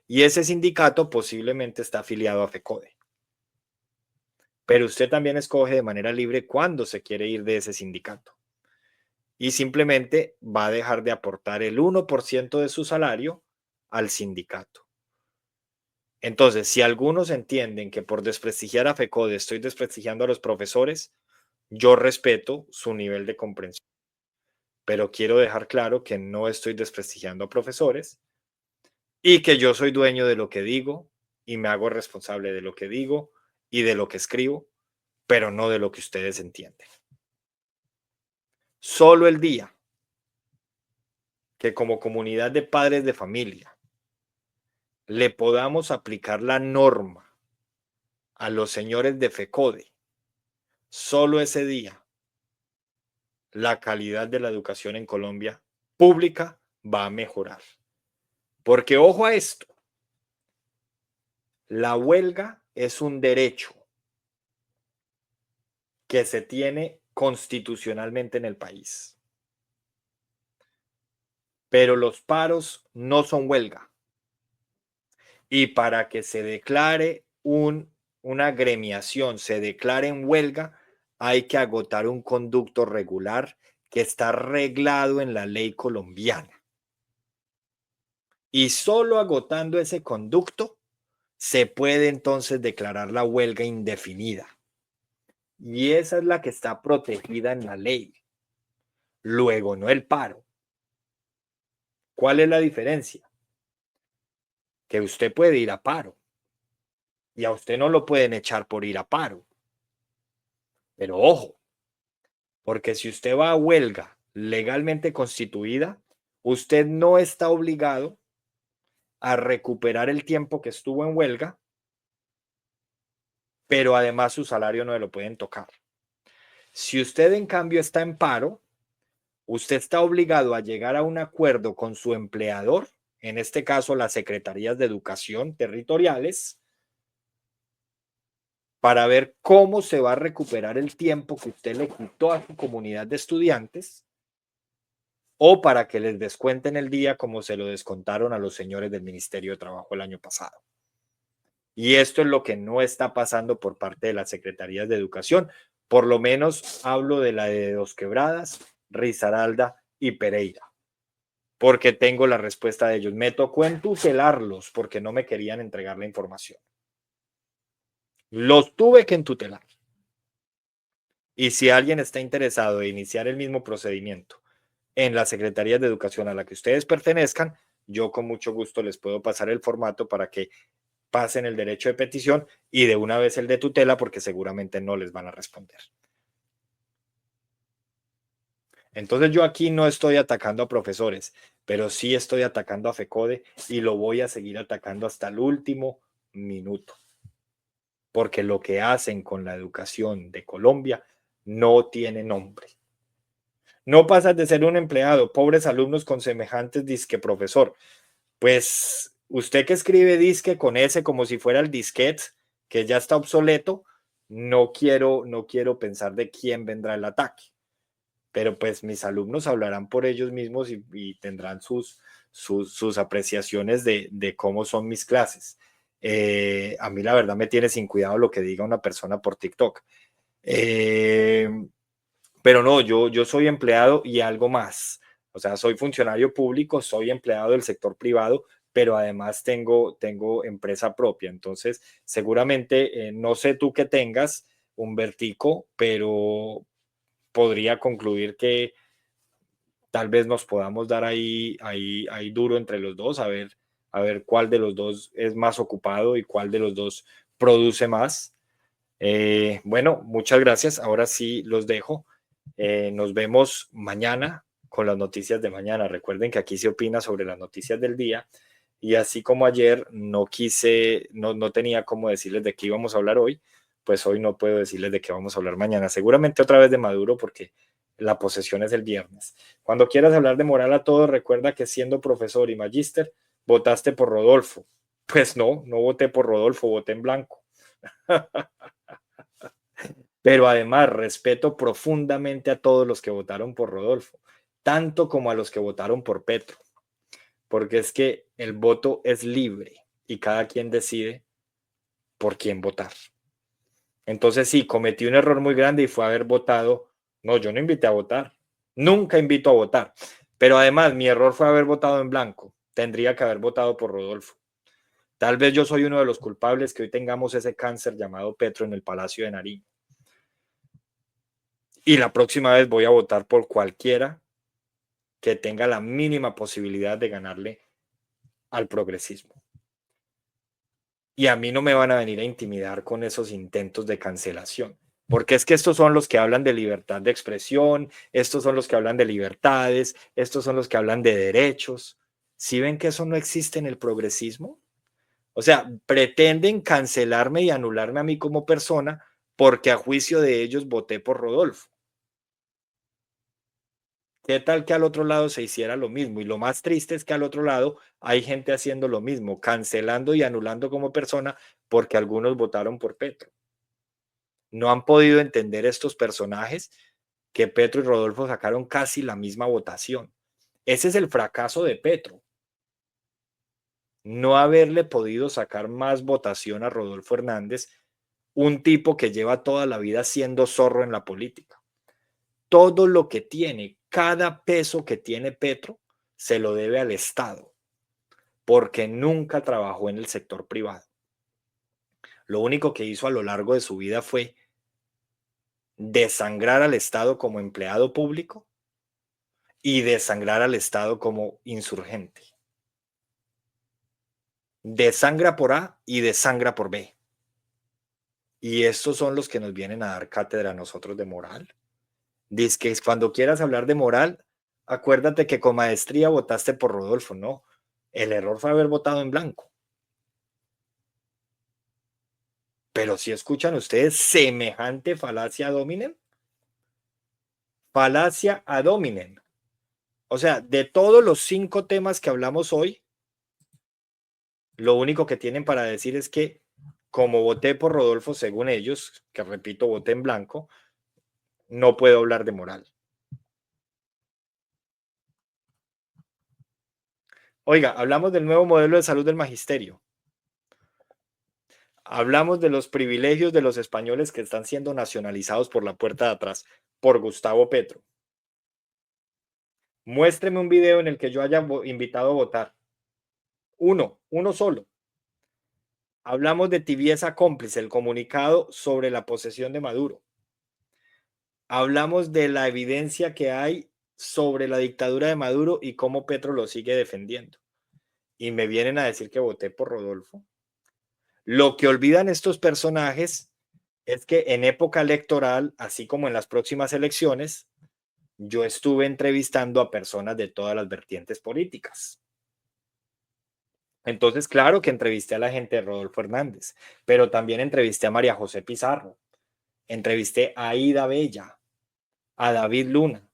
Y ese sindicato posiblemente está afiliado a FECODE. Pero usted también escoge de manera libre cuándo se quiere ir de ese sindicato. Y simplemente va a dejar de aportar el 1% de su salario al sindicato. Entonces, si algunos entienden que por desprestigiar a FECODE estoy desprestigiando a los profesores, yo respeto su nivel de comprensión. Pero quiero dejar claro que no estoy desprestigiando a profesores y que yo soy dueño de lo que digo y me hago responsable de lo que digo y de lo que escribo, pero no de lo que ustedes entienden. Solo el día que como comunidad de padres de familia le podamos aplicar la norma a los señores de FECODE, solo ese día la calidad de la educación en Colombia pública va a mejorar. Porque ojo a esto, la huelga es un derecho que se tiene constitucionalmente en el país. Pero los paros no son huelga. Y para que se declare una gremiación, se declare en huelga, hay que agotar un conducto regular que está reglado en la ley colombiana. Y solo agotando ese conducto se puede entonces declarar la huelga indefinida. Y esa es la que está protegida en la ley. Luego, no el paro. ¿Cuál es la diferencia? Que usted puede ir a paro y a usted no lo pueden echar por ir a paro. Pero ojo, porque si usted va a huelga legalmente constituida, usted no está obligado a recuperar el tiempo que estuvo en huelga, pero además su salario no le lo pueden tocar. Si usted en cambio está en paro, usted está obligado a llegar a un acuerdo con su empleador, en este caso las secretarías de educación territoriales, para ver cómo se va a recuperar el tiempo que usted le quitó a su comunidad de estudiantes o para que les descuenten el día como se lo descontaron a los señores del Ministerio de Trabajo el año pasado. Y esto es lo que no está pasando por parte de las secretarías de educación. Por lo menos hablo de la de Dos Quebradas, Risaralda y Pereira. porque tengo la respuesta de ellos. Me tocó entutelarlos porque no me querían entregar la información. Los tuve que entutelar. Y si alguien está interesado en iniciar el mismo procedimiento en la Secretaría de Educación a la que ustedes pertenezcan, yo con mucho gusto les puedo pasar el formato para que pasen el derecho de petición y de una vez el de tutela, porque seguramente no les van a responder. Entonces yo aquí no estoy atacando a profesores, pero sí estoy atacando a FECODE y lo voy a seguir atacando hasta el último minuto. Porque lo que hacen con la educación de Colombia no tiene nombre. No pasas de ser un empleado, pobres alumnos con semejantes disque profesor. Pues usted que escribe disque con ese como si fuera el disquete, que ya está obsoleto, no quiero pensar de quién vendrá el ataque. Pero pues mis alumnos hablarán por ellos mismos y tendrán sus apreciaciones de cómo son mis clases. A mí la verdad me tiene sin cuidado lo que diga una persona por TikTok. Pero no, yo soy empleado y algo más. O sea, soy funcionario público, soy empleado del sector privado, pero además tengo empresa propia. Entonces, seguramente, no sé tú qué tengas, Humbertico, pero podría concluir que tal vez nos podamos dar ahí duro entre los dos, a ver cuál de los dos es más ocupado y cuál de los dos produce más. Bueno, muchas gracias. Ahora sí los dejo. Nos vemos mañana con las noticias de mañana. Recuerden que aquí se opina sobre las noticias del día y así como ayer no tenía cómo decirles de qué íbamos a hablar hoy, pues hoy no puedo decirles de qué vamos a hablar mañana. Seguramente otra vez de Maduro porque la posesión es el viernes. Cuando quieras hablar de moral a todos, recuerda que siendo profesor y magíster, votaste por Rodolfo. Pues no voté por Rodolfo, voté en blanco. Pero además respeto profundamente a todos los que votaron por Rodolfo, tanto como a los que votaron por Petro, porque es que el voto es libre y cada quien decide por quién votar. Entonces sí, cometí un error muy grande y fue haber votado. No, yo no invité a votar, nunca invito a votar, pero además mi error fue haber votado en blanco, tendría que haber votado por Rodolfo. Tal vez yo soy uno de los culpables que hoy tengamos ese cáncer llamado Petro en el Palacio de Nariño. Y la próxima vez voy a votar por cualquiera que tenga la mínima posibilidad de ganarle al progresismo. Y a mí no me van a venir a intimidar con esos intentos de cancelación, porque es que estos son los que hablan de libertad de expresión, estos son los que hablan de libertades, estos son los que hablan de derechos. ¿Sí ven que eso no existe en el progresismo? O sea, pretenden cancelarme y anularme a mí como persona porque a juicio de ellos voté por Rodolfo. ¿Qué tal que al otro lado se hiciera lo mismo? Y lo más triste es que al otro lado hay gente haciendo lo mismo, cancelando y anulando como persona porque algunos votaron por Petro. No han podido entender estos personajes que Petro y Rodolfo sacaron casi la misma votación. Ese es el fracaso de Petro. No haberle podido sacar más votación a Rodolfo Hernández, un tipo que lleva toda la vida siendo zorro en la política. Todo lo que tiene, cada peso que tiene Petro, se lo debe al Estado, porque nunca trabajó en el sector privado. Lo único que hizo a lo largo de su vida fue desangrar al Estado como empleado público y desangrar al Estado como insurgente. Desangra por A y desangra por B. Y estos son los que nos vienen a dar cátedra a nosotros de moral. Dice que cuando quieras hablar de moral, acuérdate que con maestría votaste por Rodolfo, no. El error fue haber votado en blanco. Pero si escuchan ustedes semejante falacia ad hominem, falacia ad hominem. O sea, de todos los 5 temas que hablamos hoy, lo único que tienen para decir es que como voté por Rodolfo, según ellos, que repito, voté en blanco, no puedo hablar de moral. Oiga, hablamos del nuevo modelo de salud del magisterio. Hablamos de los privilegios de los españoles que están siendo nacionalizados por la puerta de atrás por Gustavo Petro. Muéstreme un video en el que yo haya invitado a votar. Uno solo. Hablamos de tibieza cómplice, el comunicado sobre la posesión de Maduro. Hablamos de la evidencia que hay sobre la dictadura de Maduro y cómo Petro lo sigue defendiendo. Y me vienen a decir que voté por Rodolfo. Lo que olvidan estos personajes es que en época electoral, así como en las próximas elecciones, yo estuve entrevistando a personas de todas las vertientes políticas. Entonces, claro que entrevisté a la gente de Rodolfo Hernández, pero también entrevisté a María José Pizarro, entrevisté a Aida Bella, a David Luna,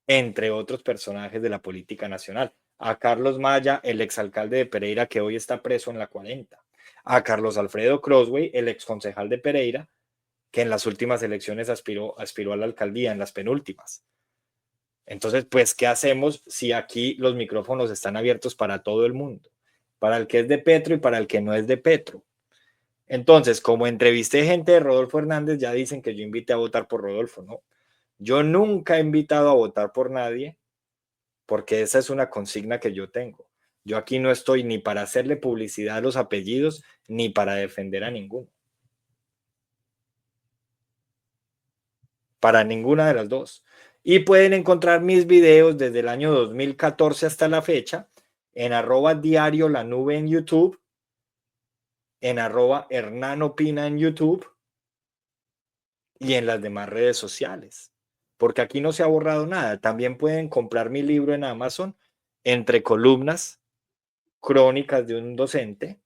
entre otros personajes de la política nacional, a Carlos Maya, el exalcalde de Pereira que hoy está preso en la 40, a Carlos Alfredo Crosway, el exconcejal de Pereira, que en las últimas elecciones aspiró a la alcaldía, en las penúltimas. Entonces, pues, ¿qué hacemos si aquí los micrófonos están abiertos para todo el mundo? Para el que es de Petro y para el que no es de Petro. Entonces, como entrevisté gente de Rodolfo Hernández, ya dicen que yo invité a votar por Rodolfo, ¿no? Yo nunca he invitado a votar por nadie, porque esa es una consigna que yo tengo. Yo aquí no estoy ni para hacerle publicidad a los apellidos, ni para defender a ninguno. Para ninguna de las dos. Y pueden encontrar mis videos desde el año 2014 hasta la fecha en @diario la nube en YouTube, en @hernanopina en YouTube y en las demás redes sociales. Porque aquí no se ha borrado nada. También pueden comprar mi libro en Amazon, Entre columnas, crónicas de un docente,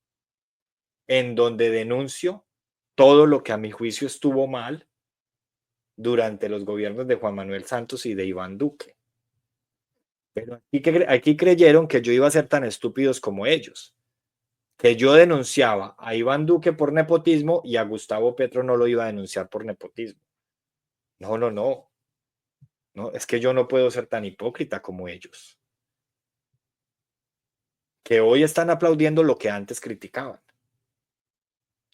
en donde denuncio todo lo que a mi juicio estuvo mal durante los gobiernos de Juan Manuel Santos y de Iván Duque. Pero aquí creyeron que yo iba a ser tan estúpidos como ellos, que yo denunciaba a Iván Duque por nepotismo y a Gustavo Petro no lo iba a denunciar por nepotismo. No, es que yo no puedo ser tan hipócrita como ellos, que hoy están aplaudiendo lo que antes criticaban.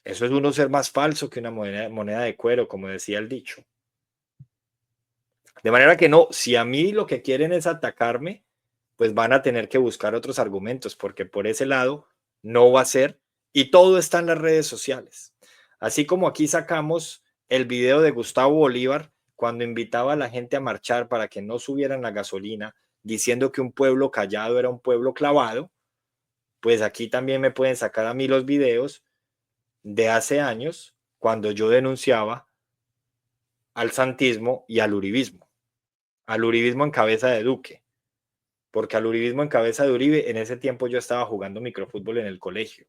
Eso es uno ser más falso que una moneda de cuero, como decía el dicho. De manera que no, si a mí lo que quieren es atacarme, pues van a tener que buscar otros argumentos, porque por ese lado no va a ser, y todo está en las redes sociales. Así como aquí sacamos el video de Gustavo Bolívar cuando invitaba a la gente a marchar para que no subieran la gasolina, diciendo que un pueblo callado era un pueblo clavado, pues aquí también me pueden sacar a mí los videos de hace años cuando yo denunciaba al santismo y al uribismo en cabeza de Duque, porque al uribismo en cabeza de Uribe en ese tiempo yo estaba jugando microfútbol en el colegio,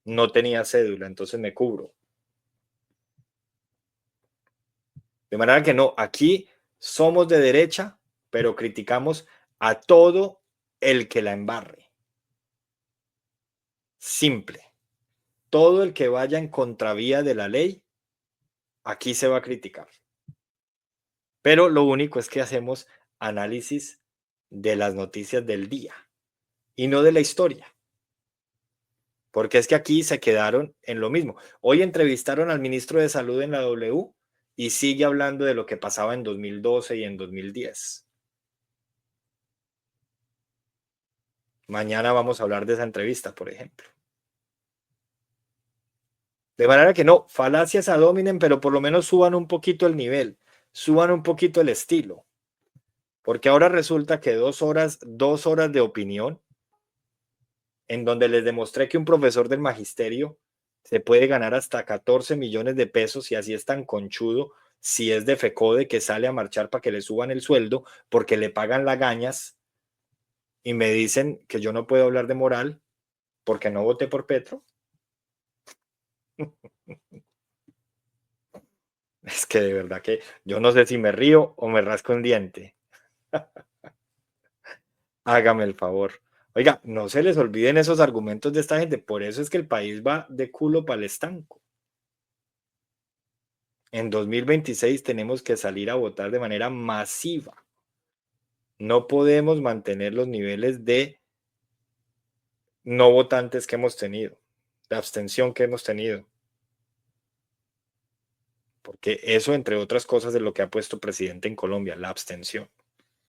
no tenía cédula, entonces me cubro. De manera que no, aquí somos de derecha, pero criticamos a todo el que la embarre. Simple. Todo el que vaya en contravía de la ley, aquí se va a criticar. Pero lo único es que hacemos análisis de las noticias del día y no de la historia. Porque es que aquí se quedaron en lo mismo. Hoy entrevistaron al ministro de Salud en la W y sigue hablando de lo que pasaba en 2012 y en 2010. Mañana vamos a hablar de esa entrevista, por ejemplo. De manera que no, falacias ad hominem, pero por lo menos suban un poquito el nivel, suban un poquito el estilo. Porque ahora resulta que 2 horas de opinión, en donde les demostré que un profesor del magisterio se puede ganar hasta 14 millones de pesos y así es tan conchudo si es de FECODE que sale a marchar para que le suban el sueldo porque le pagan lagañas y me dicen que yo no puedo hablar de moral porque no voté por Petro. Es que de verdad que yo no sé si me río o me rasco un diente. Hágame el favor. Oiga, no se les olviden esos argumentos de esta gente. Por eso es que el país va de culo para el estanco. En 2026 tenemos que salir a votar de manera masiva. No podemos mantener los niveles de no votantes que hemos tenido, de abstención que hemos tenido. Porque eso, entre otras cosas, es lo que ha puesto presidente en Colombia, la abstención.